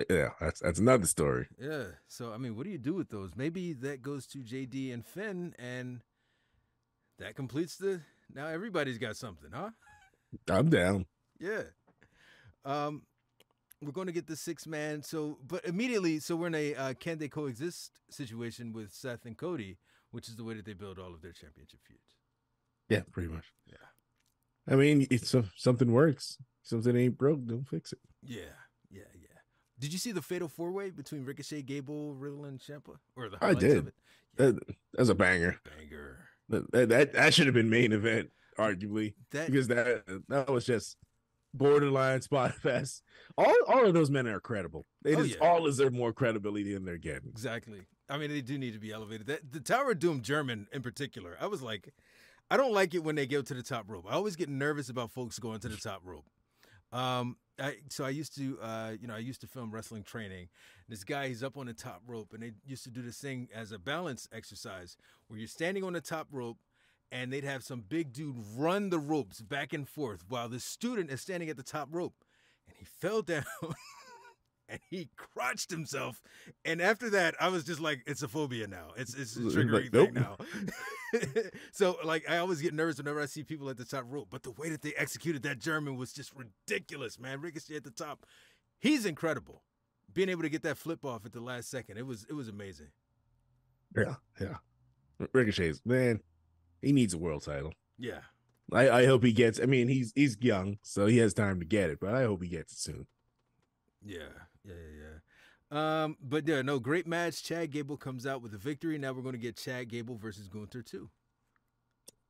Yeah, that's another story. Yeah. So, I mean, what do you do with those? Maybe that goes to JD and Finn, and that completes now everybody's got something, huh? I'm down. Yeah. We're going to get the 6-man. But immediately, we're in a can they coexist situation with Seth and Cody, which is the way that they build all of their championship feuds. Yeah, pretty much. Yeah. I mean, it's something works. Something ain't broke, don't fix it. Yeah. Did you see the fatal 4-way between Ricochet, Gable, Riddle, and Ciampa? Or the I highlights did. of it? Yeah. That's a banger. That should have been main event, arguably, because that was just borderline spot fest. All of those men are credible. They all deserve more credibility than they're getting. Exactly. I mean, they do need to be elevated. The Tower of Doom German in particular, I was like, I don't like it when they go to the top rope. I always get nervous about folks going to the top rope. I used to, I used to film wrestling training. This guy, he's up on the top rope, and they used to do this thing as a balance exercise where you're standing on the top rope, and they'd have some big dude run the ropes back and forth while the student is standing at the top rope, and he fell down. And he crotched himself. And after that, I was just like, it's a phobia now. It's a triggering thing now. So, like, I always get nervous whenever I see people at the top rope. But the way that they executed that German was just ridiculous, man. Ricochet at the top. He's incredible. Being able to get that flip off at the last second, it was amazing. Yeah. Ricochet's, man, he needs a world title. Yeah. I hope he gets, I mean, he's young, so he has time to get it, but I hope he gets it soon. Yeah. But yeah, no, great match. Chad Gable comes out with a victory. Now we're going to get Chad Gable versus Gunther too.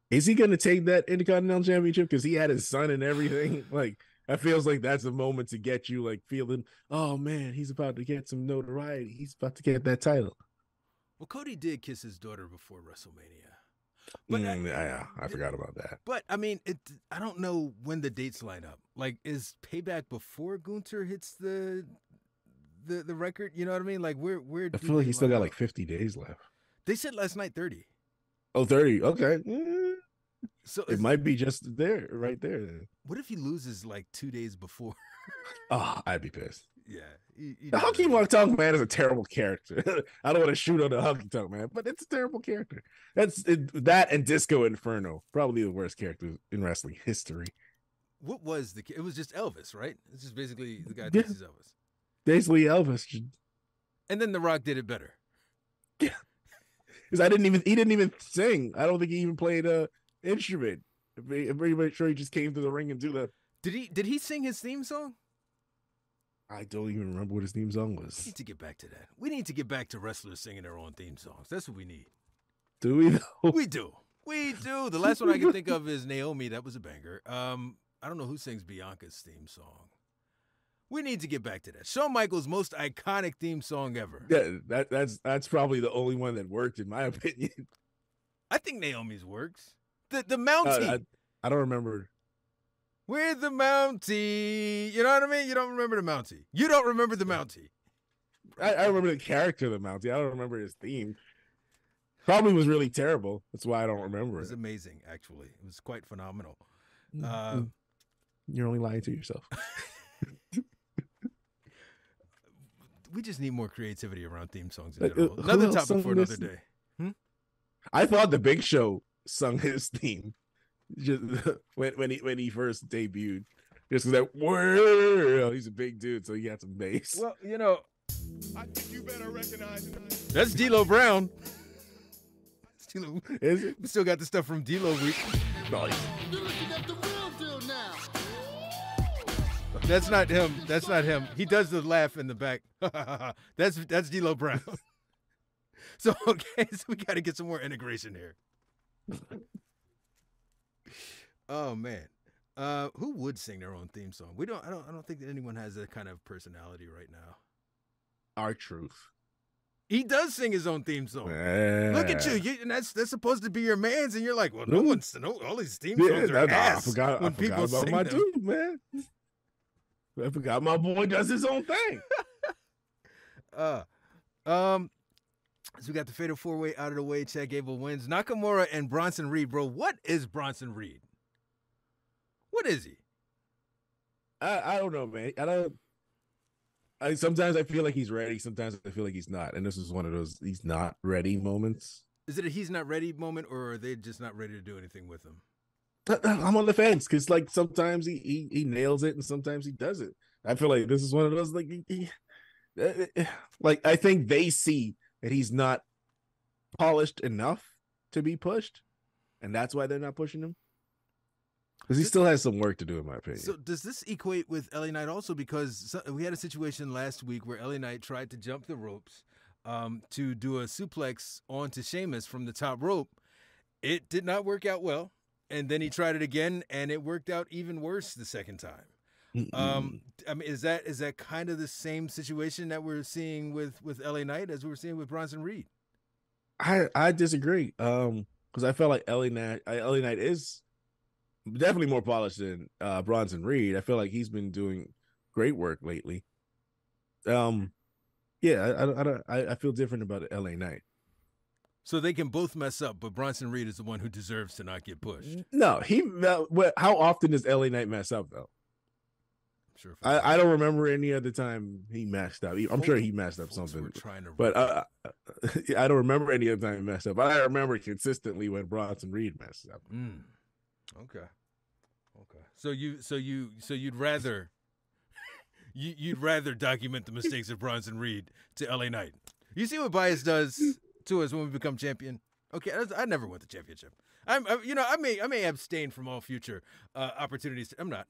Is he going to take that Intercontinental Championship? Because he had his son and everything. Like, that feels like that's a moment to get you, like, feeling, oh, man, he's about to get some notoriety. He's about to get that title. Well, Cody did kiss his daughter before WrestleMania. But I forgot about that. But, I mean, I don't know when the dates line up. Like, is Payback before Gunther hits the record? You know what I mean? Like, where I feel like he's still got like 50 days left. They said last night 30. Oh, 30. Okay. So it might be just right there. What if he loses like 2 days before? Oh, I'd be pissed. Yeah. The Honky Tonk Man is a terrible character. I don't want to shoot on the Honky Tonk Man, but it's a terrible character. That and Disco Inferno, probably the worst characters in wrestling history. What was it was just Elvis, right? It's just basically the guy thinks he's Elvis. Basically Elvis. And then The Rock did it better. Yeah. Because he didn't even sing. I don't think he even played a instrument. I'm pretty sure he just came to the ring and do that. Did he sing his theme song? I don't even remember what his theme song was. We need to get back to that. We need to get back to wrestlers singing their own theme songs. That's what we need. Do we though? We do. The last one I can think of is Naomi. That was a banger. I don't know who sings Bianca's theme song. We need to get back to that. Shawn Michaels' most iconic theme song ever. Yeah, that's probably the only one that worked in my opinion. I think Naomi's works. The Mountie. I don't remember. We're the Mountie. You know what I mean? You don't remember the Mountie. You don't remember the Mountie. I remember the character of the Mountie. I don't remember his theme. Probably was really terrible. That's why I don't remember it. It was amazing, actually. It was quite phenomenal. You're only lying to yourself. We just need more creativity around theme songs in general. Another topic for another day. I thought the Big Show sung his theme just when he first debuted. Just that word. He's a big dude, so he got some bass. Well, you know, I think you better recognize it. That's D'Lo Brown. Is it? We still got the stuff from D'Lo week. Nice. You're looking at the real deal now. That's not him. That's not him. He does the laugh in the back. That's D'Lo Brown. So okay, so we got to get some more integration here. Oh man, who would sing their own theme song? I don't think that anyone has that kind of personality right now. R-Truth. He does sing his own theme song. Look at you, and that's supposed to be your man's, and you're like, well, no one's all these theme songs are ass. I forgot about my them. dude, man. I forgot my boy does his own thing. So we got the Fatal 4-Way out of the way. Chad Gable wins. Nakamura and Bronson Reed, bro. What is Bronson Reed? What is he? I don't know, man. Sometimes I feel like he's ready. Sometimes I feel like he's not. And this is one of those he's not ready moments. Is it a he's not ready moment, or are they just not ready to do anything with him? I'm on the fence because, like, sometimes he nails it and sometimes he doesn't. I feel like this is one of those, like, like I think they see that he's not polished enough to be pushed, and that's why they're not pushing him. Because he still has some work to do, in my opinion. So does this equate with LA Knight also? Because we had a situation last week where LA Knight tried to jump the ropes to do a suplex onto Sheamus from the top rope. It did not work out well. And then he tried it again, and it worked out even worse the second time. I mean, is that kind of the same situation that we're seeing with LA Knight as we were seeing with Bronson Reed? I disagree. Because I felt like LA Knight is definitely more polished than Bronson Reed. I feel like he's been doing great work lately. Yeah, I feel different about LA Knight. So they can both mess up, but Bronson Reed is the one who deserves to not get pushed. No, how often does LA Knight mess up though? Sure. I don't remember any other time he messed up. I'm sure he messed up something, but I don't remember any other time he messed up. But I remember consistently when Bronson Reed messed up. Okay. So you'd rather you'd rather document the mistakes of Bronson Reed to LA Knight. You see what bias does to us when we become champion. Okay, I never won the championship. I may abstain from all future opportunities. I'm not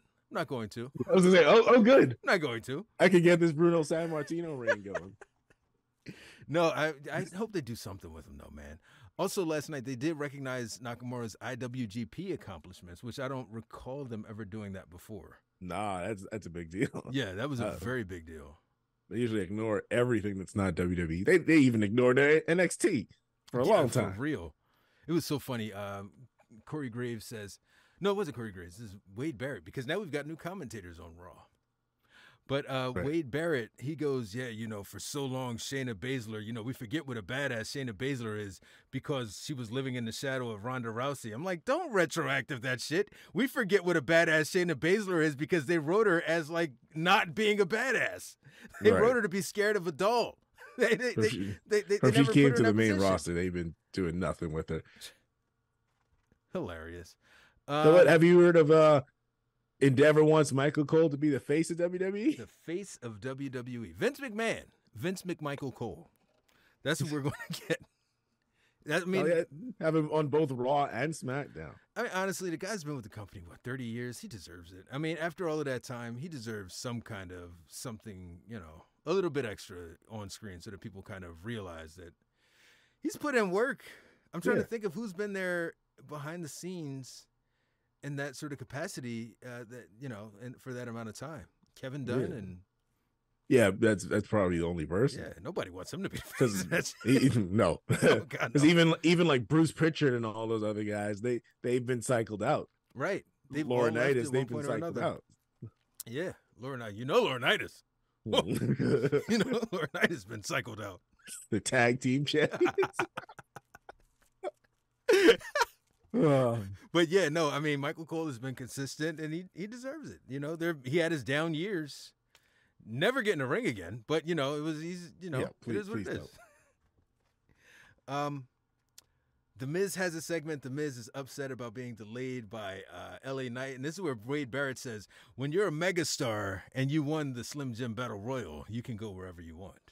going to. I was gonna say, oh, good. I'm not going to. I could get this Bruno San Martino reign going. No, I hope they do something with him though, man. Also, last night they did recognize Nakamura's IWGP accomplishments, which I don't recall them ever doing that before. Nah, that's a big deal. Yeah, that was a very big deal. They usually ignore everything that's not WWE. They even ignored their NXT for a long time. For real. It was so funny. Corey Graves says, no, it wasn't Corey Graves. This is Wade Barrett, because now we've got new commentators on Raw. But right. Wade Barrett, he goes, yeah, for so long, Shayna Baszler, we forget what a badass Shayna Baszler is because she was living in the shadow of Ronda Rousey. I'm like, don't retroactive that shit. We forget what a badass Shayna Baszler is because they wrote her as, like, not being a badass. They wrote her to be scared of a doll. They she never came put her to in the that main position. roster, they've been doing nothing with her. Hilarious. So what, have you heard of Endeavor wants Michael Cole to be the face of WWE? The face of WWE. Vince McMahon. Vince McMichael Cole. That's what we're going to get. Have him on both Raw and SmackDown. I mean, honestly, the guy's been with the company, 30 years? He deserves it. I mean, after all of that time, he deserves some kind of something, a little bit extra on screen so that people kind of realize that he's put in work. I'm trying to think of who's been there behind the scenes in that sort of capacity, and for that amount of time. Kevin Dunn and... Yeah, that's probably the only person. Yeah, nobody wants him to be because no, because even like Bruce Pritchard and all those other guys, they've been cycled out. Right, Laurinaitis, they've been cycled out. Yeah, Laurinaitis, Laurinaitis. Laurinaitis been cycled out. The tag team champions. But yeah, no, I mean, Michael Cole has been consistent and he deserves it. He had his down years. Never get in a ring again, but it was easy. It is what it is. The Miz has a segment. The Miz is upset about being delayed by LA Knight, and this is where Wade Barrett says, "When you're a megastar and you won the Slim Jim Battle Royal, you can go wherever you want."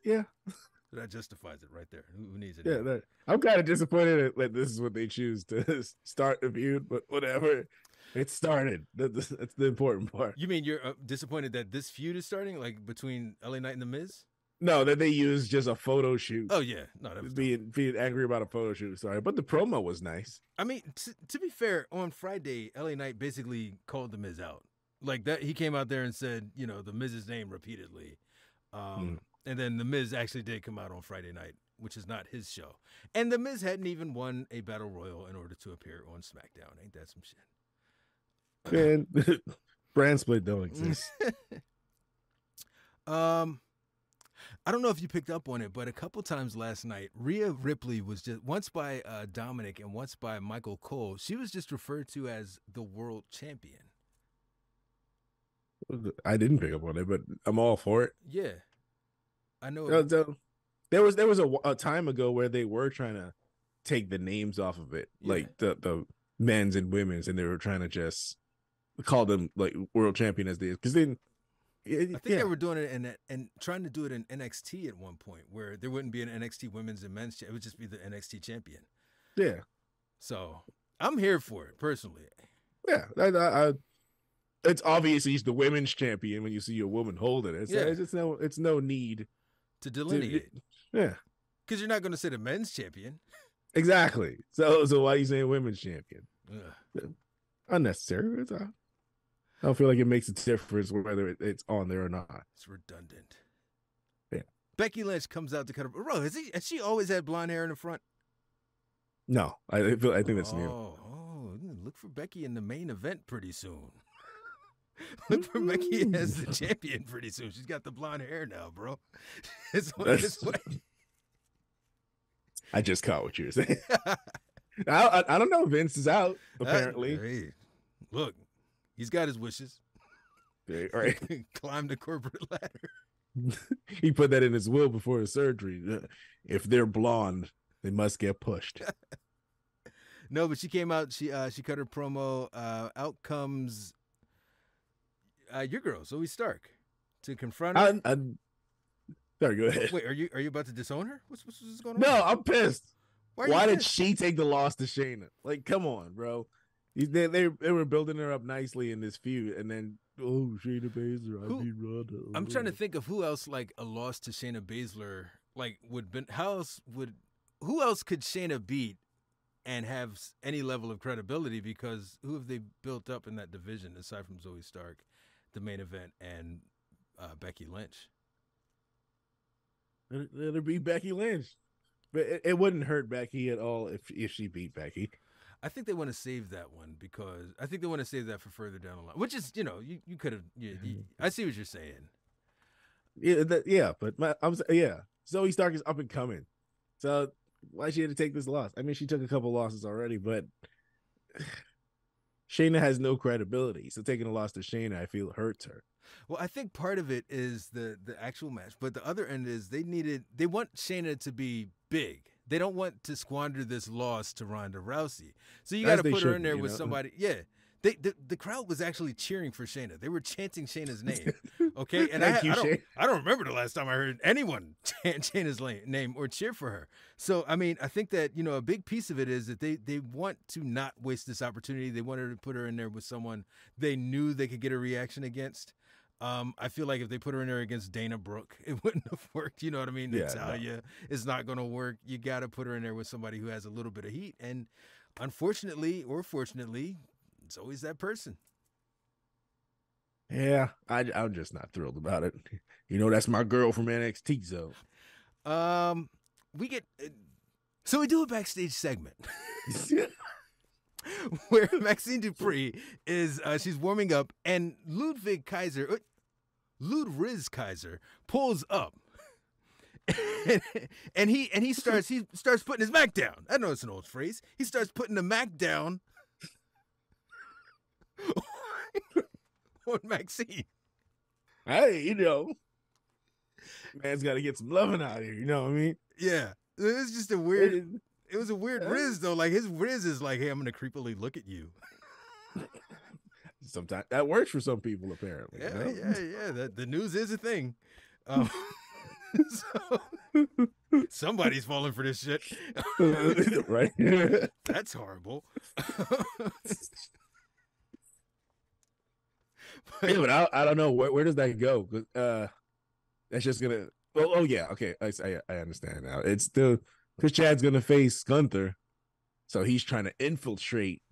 Yeah, so that justifies it right there. Who needs it? Yeah, I'm kind of disappointed that this is what they choose to start the feud, but whatever. It started. That's the important part. You mean you're disappointed that this feud is starting, like between LA Knight and The Miz? No, that they used just a photo shoot. Oh yeah, no, that was being angry about a photo shoot. Sorry, but the promo was nice. I mean, to be fair, on Friday, LA Knight basically called The Miz out. Like that, he came out there and said, The Miz's name repeatedly, and then The Miz actually did come out on Friday night, which is not his show, and The Miz hadn't even won a battle royal in order to appear on SmackDown. Ain't that some shit? Man, brand split don't exist. I don't know if you picked up on it, but a couple times last night, Rhea Ripley was just once by Dominic and once by Michael Cole. She was just referred to as the world champion. I didn't pick up on it, but I'm all for it. Yeah, I know. There was a time ago where they were trying to take the names off of it, like the men's and women's, and they were trying to just call them like world champion as they is, because then I think they were doing it and trying to do it in NXT at one point, where there wouldn't be an NXT women's and men's. It would just be the NXT champion. Yeah. So I'm here for it personally. Yeah, it's obvious he's the women's champion when you see a woman holding it. It's no need to delineate. Yeah, because you're not going to say the men's champion. Exactly. So why are you saying women's champion? Ugh. Unnecessary. I don't feel like it makes a difference whether it's on there or not. It's redundant. Yeah. Becky Lynch comes out to cut her. Bro, has she always had blonde hair in the front? No, I think that's new. Look for Becky in the main event pretty soon. Look for Becky as the champion pretty soon. She's got the blonde hair now, bro. It's on its way. I just caught what you were saying. I don't know. Vince is out, apparently. Hey, look, he's got his wishes. Right. Climb the corporate ladder. He put that in his will before his surgery. If they're blonde, they must get pushed. No, but she came out. She cut her promo. Out comes your girl, Zoe Stark, to confront her. Sorry, go ahead. Wait, are you about to disown her? What's going on? No, I'm pissed. Why did pissed? she take the loss to Shayna? Like, come on, bro. They were building her up nicely in this feud, and then Shayna Baszler, I beat Ronda. I'm trying to think of who else like a loss to Shayna Baszler like who else could Shayna beat and have any level of credibility, because who have they built up in that division aside from Zoe Stark, the main event, and Becky Lynch? Let her beat Becky Lynch. But it wouldn't hurt Becky at all if she beat Becky. I think they want to save that one, because I think they want to save that for further down the line, which is, you could have, I see what you're saying. Yeah, Zoe Stark is up and coming. So why she had to take this loss? I mean, she took a couple losses already, but Shayna has no credibility. So taking a loss to Shayna, I feel, hurts her. Well, I think part of it is the actual match, but the other end is they want Shayna to be big. They don't want to squander this loss to Ronda Rousey. So you got to put her in there with somebody. Yeah. The crowd was actually cheering for Shayna. They were chanting Shayna's name. Okay. And I don't remember the last time I heard anyone chant Shayna's name or cheer for her. So, I mean, I think that, a big piece of it is that they want to not waste this opportunity. They wanted to put her in there with someone they knew they could get a reaction against. I feel like if they put her in there against Dana Brooke, it wouldn't have worked. You know what I mean? Yeah, Natalya is not going to work. You got to put her in there with somebody who has a little bit of heat. And unfortunately or fortunately, it's always that person. Yeah, I'm just not thrilled about it. That's my girl from NXT, so. We do a backstage segment. Where Maxine Dupree is, she's warming up, and Ludwig Kaiser pulls up, and he starts putting his Mac down. I know it's an old phrase. He starts putting the Mac down on Maxine. Hey, man's got to get some loving out here. You know what I mean? Yeah, it's just a weird. It was a weird riz, though. Like, his riz is like, hey, I'm going to creepily look at you. Sometimes that works for some people, apparently. Yeah. The news is a thing. So, somebody's falling for this shit. Right? That's horrible. But I don't know. Where does that go? That's just going to... Oh, yeah. Okay. I understand now. It's still... Because Chad's going to face Gunther, so he's trying to infiltrate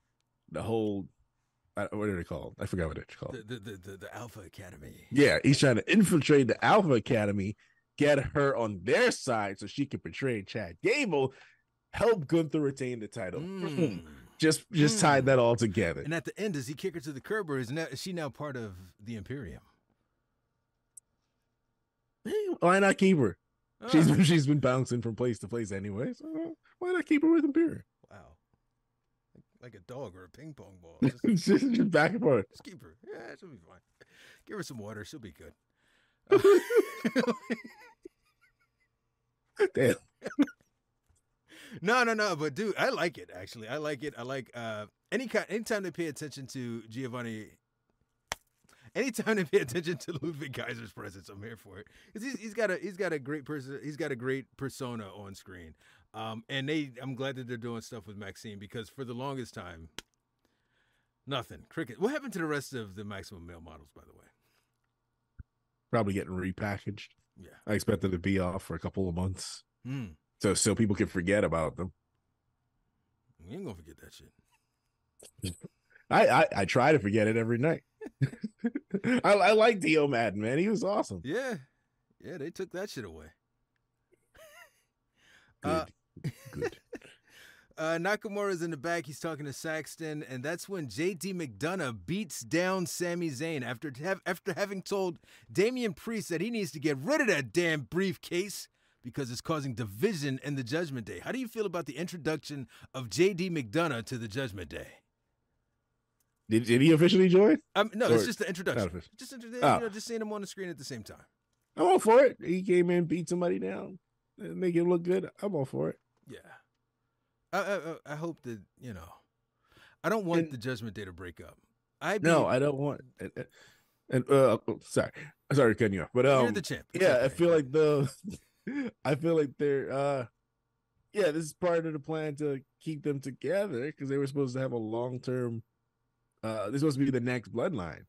the whole, what are they called? I forgot what it's called. The Alpha Academy. Yeah, he's trying to infiltrate the Alpha Academy, get her on their side so she can portray Chad Gable, help Gunther retain the title. Just tied that all together. And at the end, does he kick her to the curb, or is she now part of the Imperium? Why not keep her? She's been bouncing from place to place anyway, so why not keep her with Imperium? Wow, like a dog or a ping pong ball. Just back and forth. Just keep her. Yeah, she'll be fine. Give her some water. She'll be good. Damn. No. But dude, I like it. Actually, I like it. I like anytime they pay attention to Giovanni. Anytime they pay attention to Ludwig Kaiser's presence, I'm here for it. He's got a great person. He's got a great persona on screen. And I'm glad that they're doing stuff with Maxine, because for the longest time, nothing. Cricket. What happened to the rest of the Maximum Male models, by the way? Probably getting repackaged. Yeah. I expect them to be off for a couple of months. So people can forget about them. We ain't gonna forget that shit. I try to forget it every night. I like Dio Madden, man. He was awesome. Yeah, they took that shit away. Good. Nakamura's in the back. He's talking to Saxton, and that's when JD McDonough beats down Sami Zayn after having told Damian Priest that he needs to get rid of that damn briefcase because it's causing division in the Judgment Day. How do you feel about the introduction of JD McDonough to the Judgment Day? Did he officially join? No, Or it's just the introduction. Just just seeing him on the screen at the same time. I'm all for it. He came in, beat somebody down, and make it look good. I'm all for it. Yeah. I hope that, I don't want the Judgment Day to break up. I don't want. Sorry cutting you off, but you're the champ. It's okay. I feel like they're this is part of the plan to keep them together because they were supposed to have a long-term. This is supposed to be the next bloodline,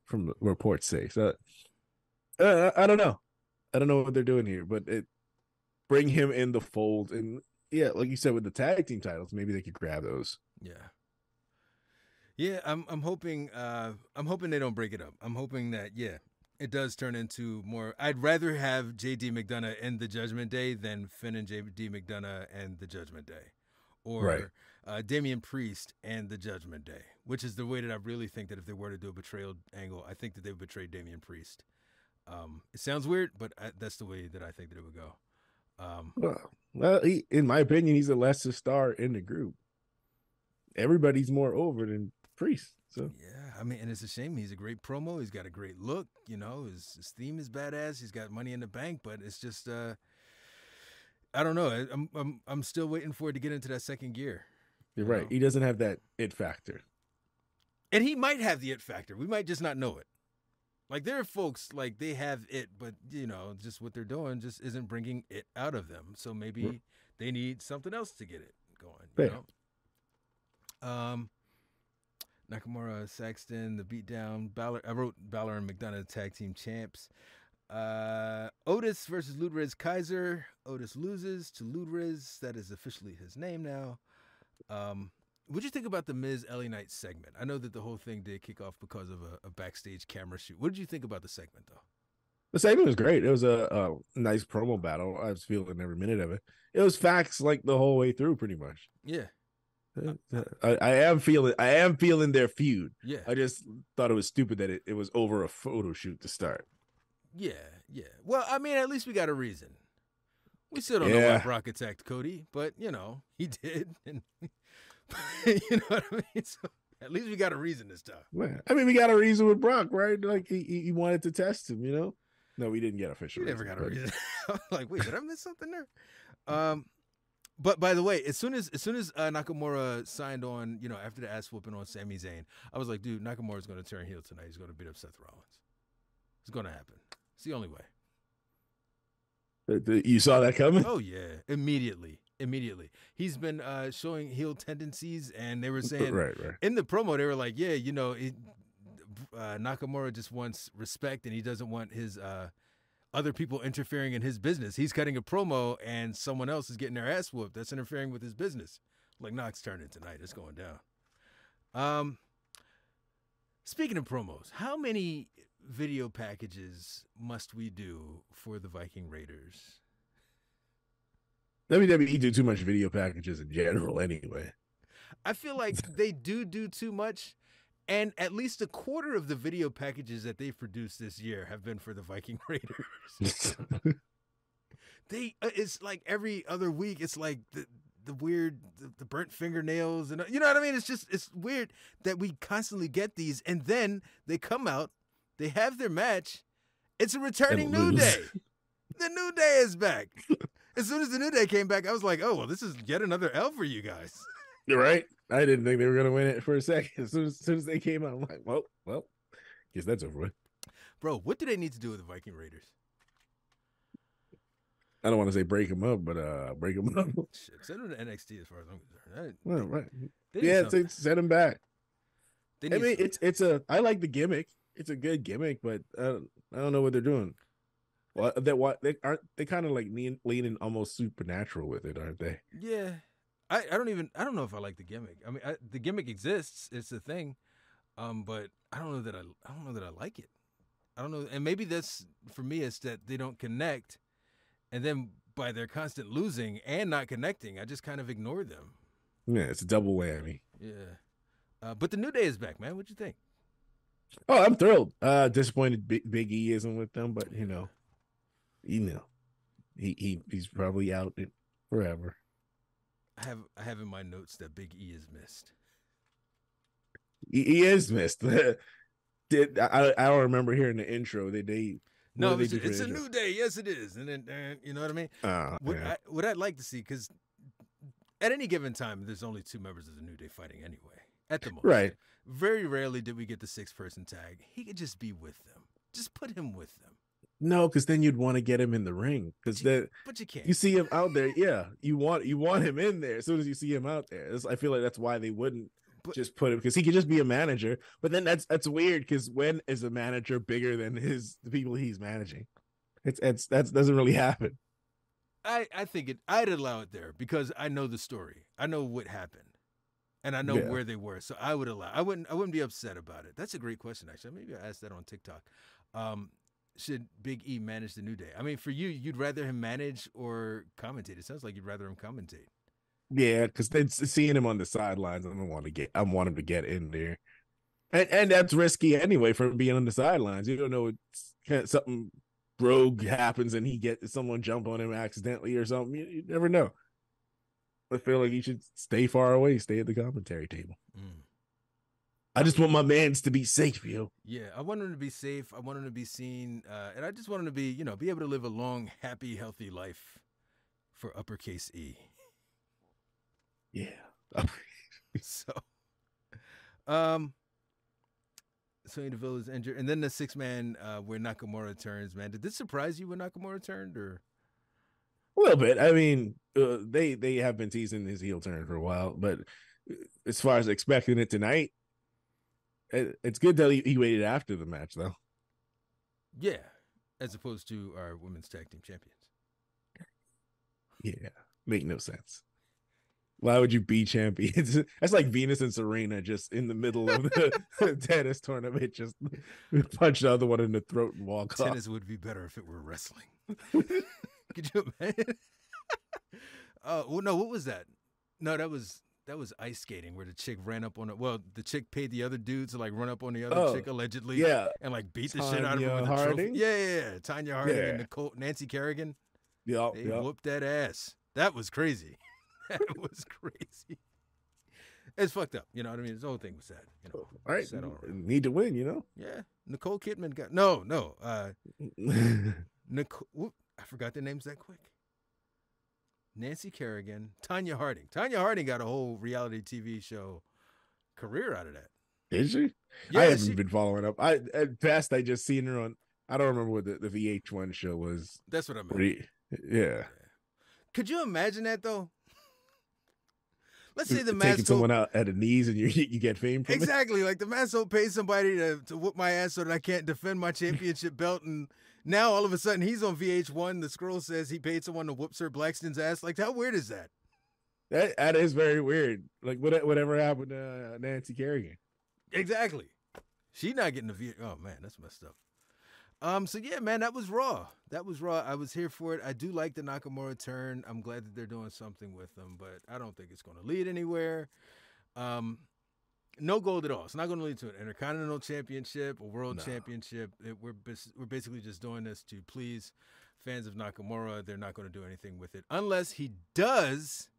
from the reports say. So I don't know. I don't know what they're doing here, but bring him in the fold and. Yeah, like you said with the tag team titles, maybe they could grab those. Yeah. I'm hoping they don't break it up. I'm hoping that it does turn into more. I'd rather have JD McDonough in the Judgment Day than Finn and JD McDonough and the Judgment Day, or Damian Priest and the Judgment Day, which is the way that I really think that if they were to do a betrayal angle, I think that they would betray Damian Priest. It sounds weird, but that's the way that I think that it would go. Well, in my opinion, he's the lesser star in the group. Everybody's more over than Priest. So yeah, I mean, and it's a shame. He's a great promo. He's got a great look. His theme is badass. He's got Money in the Bank, but it's just I don't know. I'm still waiting for it to get into that second gear. You're right. He doesn't have that it factor, and he might have the it factor. We might just not know it. Like, there are folks, like, they have it, but, just what they're doing just isn't bringing it out of them. So maybe they need something else to get it going, Nakamura, Saxton, the beatdown. Balor. I wrote Balor and McDonough tag team champs. Otis versus Ludwig Kaiser. Otis loses to Ludwig. That is officially his name now. What'd you think about the Miz LA Knight segment? I know that the whole thing did kick off because of a backstage camera shoot. What did you think about the segment, though? The segment was great. It was a nice promo battle. I was feeling every minute of it. It was facts like the whole way through, pretty much. Yeah. I am feeling their feud. Yeah. I just thought it was stupid that it was over a photo shoot to start. Yeah. Well, I mean, at least we got a reason. We still don't know why Brock attacked Cody, but, he did. And you know what I mean? So at least we got a reason this time. Man, I mean, we got a reason with Brock, right? Like he wanted to test him, No, we didn't get official. We never got a reason. I was like, wait, did I miss something there? But by the way, as soon as Nakamura signed on, after the ass whooping on Sami Zayn, I was like, dude, Nakamura's going to turn heel tonight. He's going to beat up Seth Rollins. It's going to happen. It's the only way. You saw that coming? Oh yeah, immediately. He's been showing heel tendencies, and they were saying in the promo, they were like, yeah, Nakamura just wants respect, and he doesn't want his other people interfering in his business. He's cutting a promo, and someone else is getting their ass whooped. That's interfering with his business. Like, Knox turning tonight. It's going down. Speaking of promos, how many video packages must we do for the Viking Raiders? WWE do too much video packages in general anyway. I feel like they do too much, and at least a quarter of the video packages that they've produced this year have been for the Viking Raiders. It's like every other week, it's like the weird, the burnt fingernails, and you know what I mean? It's weird that we constantly get these, and then they come out, they have their match, it's a returning New Day. The New Day is back. As soon as the New Day came back, I was like, oh, well, this is yet another L for you guys. You're right. I didn't think they were going to win it for a second. As soon as they came out, I'm like, well, guess that's over with. Bro, what do they need to do with the Viking Raiders? I don't want to say break them up, but break them up. Shit, send them to NXT as far as I'm concerned. Well, right. Yeah, send them back. I mean, I like the gimmick. It's a good gimmick, but I don't know what they're doing. Well, they kind of like leaning almost supernatural with it, aren't they? Yeah, I don't know if I like the gimmick. I mean, the gimmick exists; it's a thing, but I don't know that I like it. I don't know, and maybe that's for me. It's that they don't connect, and then by their constant losing and not connecting, I just kind of ignore them. Yeah, it's a double whammy. Yeah. But the New Day is back, man. What'd you think? Oh, I'm thrilled. Disappointed Big E isn't with them, but he's probably out forever. I have in my notes that Big E is missed. He is missed. I don't remember hearing the intro. No, it's a new day. Yes, it is. And then you know what I mean? What I'd like to see, because at any given time, there's only 2 members of the New Day fighting anyway. At the most. Right. Very rarely did we get the 6-person tag. He could just be with them. Just put him with them. No, because then you'd want to get him in the ring. But you can't. You see him out there. Yeah, you want him in there as soon as you see him out there. I feel like that's why they wouldn't just put him, because he could just be a manager. But then that's weird, because when is a manager bigger than the people he's managing? That doesn't really happen. I think I'd allow it there because I know the story. I know what happened. And I know where they were. So I would allow. I wouldn't be upset about it. That's a great question, actually. Maybe I'll ask that on TikTok. Should Big E manage the New Day? I mean, for you, you'd rather him manage or commentate. It sounds like you'd rather him commentate. Yeah, because seeing him on the sidelines, I want him to get in there. And that's risky anyway, from being on the sidelines. You don't know, something rogue happens and someone jump on him accidentally or something. You never know. I feel like he should stay far away, stay at the commentary table. I just want my mans to be safe, yo. Yeah, I want him to be safe. I want him to be seen. And I just want him to be, be able to live a long, happy, healthy life for uppercase E. Yeah. So, Sonya Deville is injured. And then the 6-man where Nakamura turns, man. Did this surprise you when Nakamura turned, or? A little bit. I mean, they have been teasing his heel turn for a while, but as far as expecting it tonight, it's good that he waited after the match, though. Yeah, as opposed to our women's tag team champions. Yeah, make no sense. Why would you be champions? That's like Venus and Serena just in the middle of the tennis tournament, just punch the other one in the throat and walk off. Tennis would be better if it were wrestling. Could you imagine? Well, no, what was that? No, that was ice skating, where the chick ran up on it. Well, the chick paid the other dude to run up on the other chick allegedly, and beat the shit out of her with a trophy. Yeah. Tanya Harding and Nancy Kerrigan. They whooped that ass. That was crazy. That was crazy. It's fucked up. You know what I mean? This whole thing was sad. All right, need to win. Yeah. Nicole Kidman got no. Nicole. I forgot their names that quick. Nancy Kerrigan, Tanya Harding. Tanya Harding got a whole reality TV show career out of that. Did she? Yeah, I haven't been following up. At best, I just seen her on. I don't remember what the VH1 show was. That's what I meant. Yeah. Could you imagine that though? Let's say the taking someone out at the knees and you get fame from exactly. Like the Masso pays somebody to whoop my ass so that I can't defend my championship belt, and now all of a sudden he's on VH1. The scroll says he paid someone to whoop Sir Blackston's ass. Like, how weird is that? That is very weird. Like whatever happened to Nancy Kerrigan? Exactly. She not getting the VH. Oh man, that's messed up. So yeah, man, that was Raw. I was here for it. I do like the Nakamura turn. I'm glad that they're doing something with them, but I don't think it's going to lead anywhere. No gold at all. It's not going to lead to an Intercontinental Championship, a World Championship. We're basically just doing this to please fans of Nakamura. They're not going to do anything with it unless he does,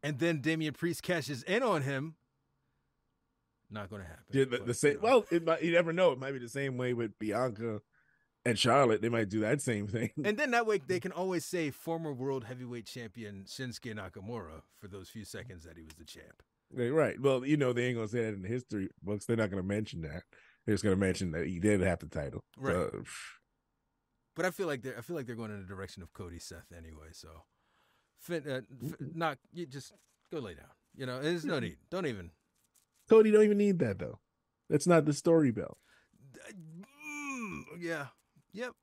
and then Damian Priest cashes in on him. Not going to happen. Yeah, the same. Well, you never know. It might be the same way with Bianca and Charlotte. They might do that same thing. And then that way they can always say former world heavyweight champion Shinsuke Nakamura for those few seconds that he was the champ. Right. Well, they ain't going to say that in the history books. They're not going to mention that. They're just going to mention that he did have the title. Right. But I feel like they're going in the direction of Cody Seth anyway. So, you just go lay down. There's no need. Don't even. Cody don't even need that though. That's not the story belt. Yeah. Yep.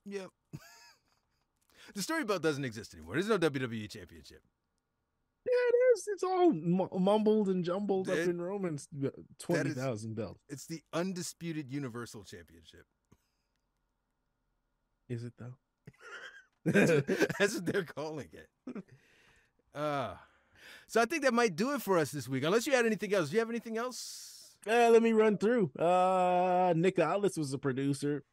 Yep. The story belt doesn't exist anymore. There's no WWE Championship. Yeah, it is. It's all mumbled and jumbled up in Roman's 20,000 belt. It's the undisputed Universal Championship. Is it though? That's what they're calling it. So I think that might do it for us this week. Unless you had anything else. Do you have anything else? Let me run through. Nick Aldis was a producer,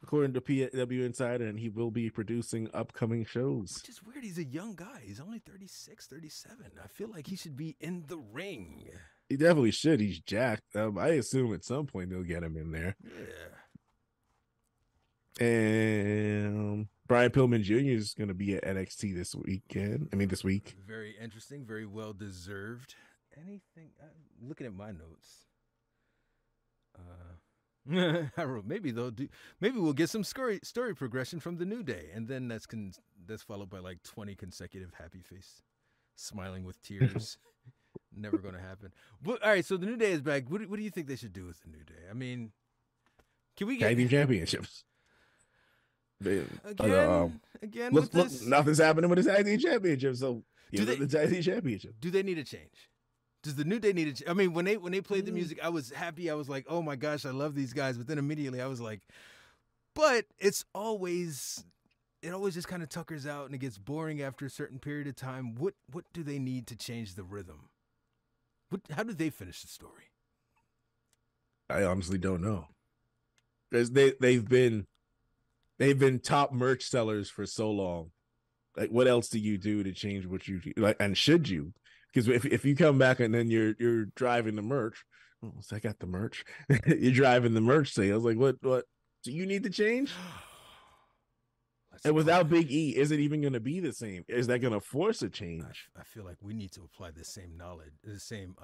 according to PW Insider, and he will be producing upcoming shows. Which is weird. He's a young guy. He's only 36, 37. I feel like he should be in the ring. He definitely should. He's jacked. I assume at some point they'll get him in there. Yeah. And Brian Pillman Jr. is going to be at NXT this week. Very interesting. Very well deserved. Anything? I'm looking at my notes. I wrote maybe we'll get some story progression from the New Day, and then that's followed by like 20 consecutive happy face, smiling with tears. Never going to happen. But, all right, so the New Day is back. What do you think they should do with the New Day? I mean, can we get tag team championships? Again, with this? Nothing's happening with the tag team championship. So the tag team championship. Do they need a change? Does the New Day need a change? I mean, when they played the music, I was happy. I was like, oh my gosh, I love these guys. But then immediately I was like, but it always just kind of tuckers out and it gets boring after a certain period of time. What do they need to change the rhythm? How do they finish the story? I honestly don't know. Because they've been top merch sellers for so long. Like, what else do you do to change what you like? And should you? Because if you come back and then you're driving the merch, I got the merch. You're driving the merch sales. Like, what do you need to change? And without Big E, is it even going to be the same? Is that going to force a change? I feel like we need to apply the same knowledge, the same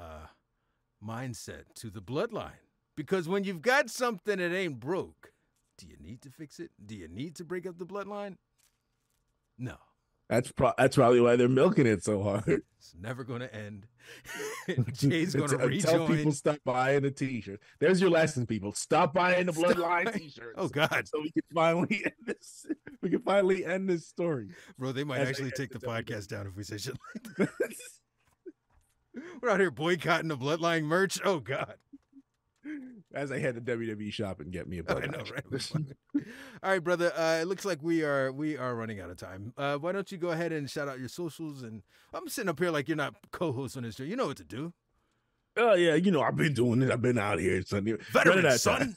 mindset to the bloodline. Because when you've got something that ain't broke, do you need to fix it? Do you need to break up the bloodline? No. That's probably why they're milking it so hard. It's never going to end. Jay's going to rejoin. Tell people stop buying the T-shirt. There's your lesson, people. Stop buying the Bloodline T-shirts. Oh God! So we can finally end this. We can finally end this story, bro. They might actually take the podcast down if we say shit like that. We're out here boycotting the Bloodline merch. Oh God! As I head to WWE shop and get me a Bloodline. I know, right? All right, brother. It looks like we are running out of time. Why don't you go ahead and shout out your socials? And I'm sitting up here like you're not co-host on this show. You know what to do. Oh yeah, I've been doing it. I've been out here, son. Veteran, son.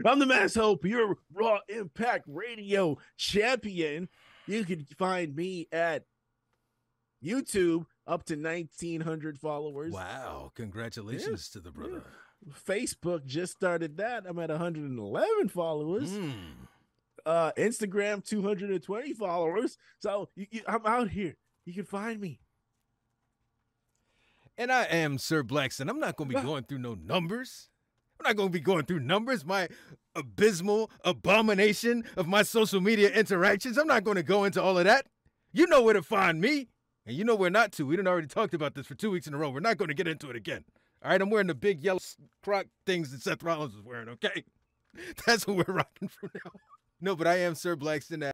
I'm the Mass Hope, your Raw Impact Radio champion. You can find me at YouTube, up to 1,900 followers. Wow! Congratulations to the brother. Yeah. Facebook just started that. I'm at 111 followers. Instagram 220 followers. So I'm out here. You can find me. And I am Sir Blackston. I'm not going to be going through no numbers. I'm not going to be going through numbers. My abysmal abomination of my social media interactions. I'm not going to go into all of that. You know where to find me. And you know where not to. We done already talked about this for 2 weeks in a row. We're not going to get into it again. All right, I'm wearing the big yellow croc things that Seth Rollins was wearing, okay? That's what we're rocking for now. No, but I am Sir Blackston.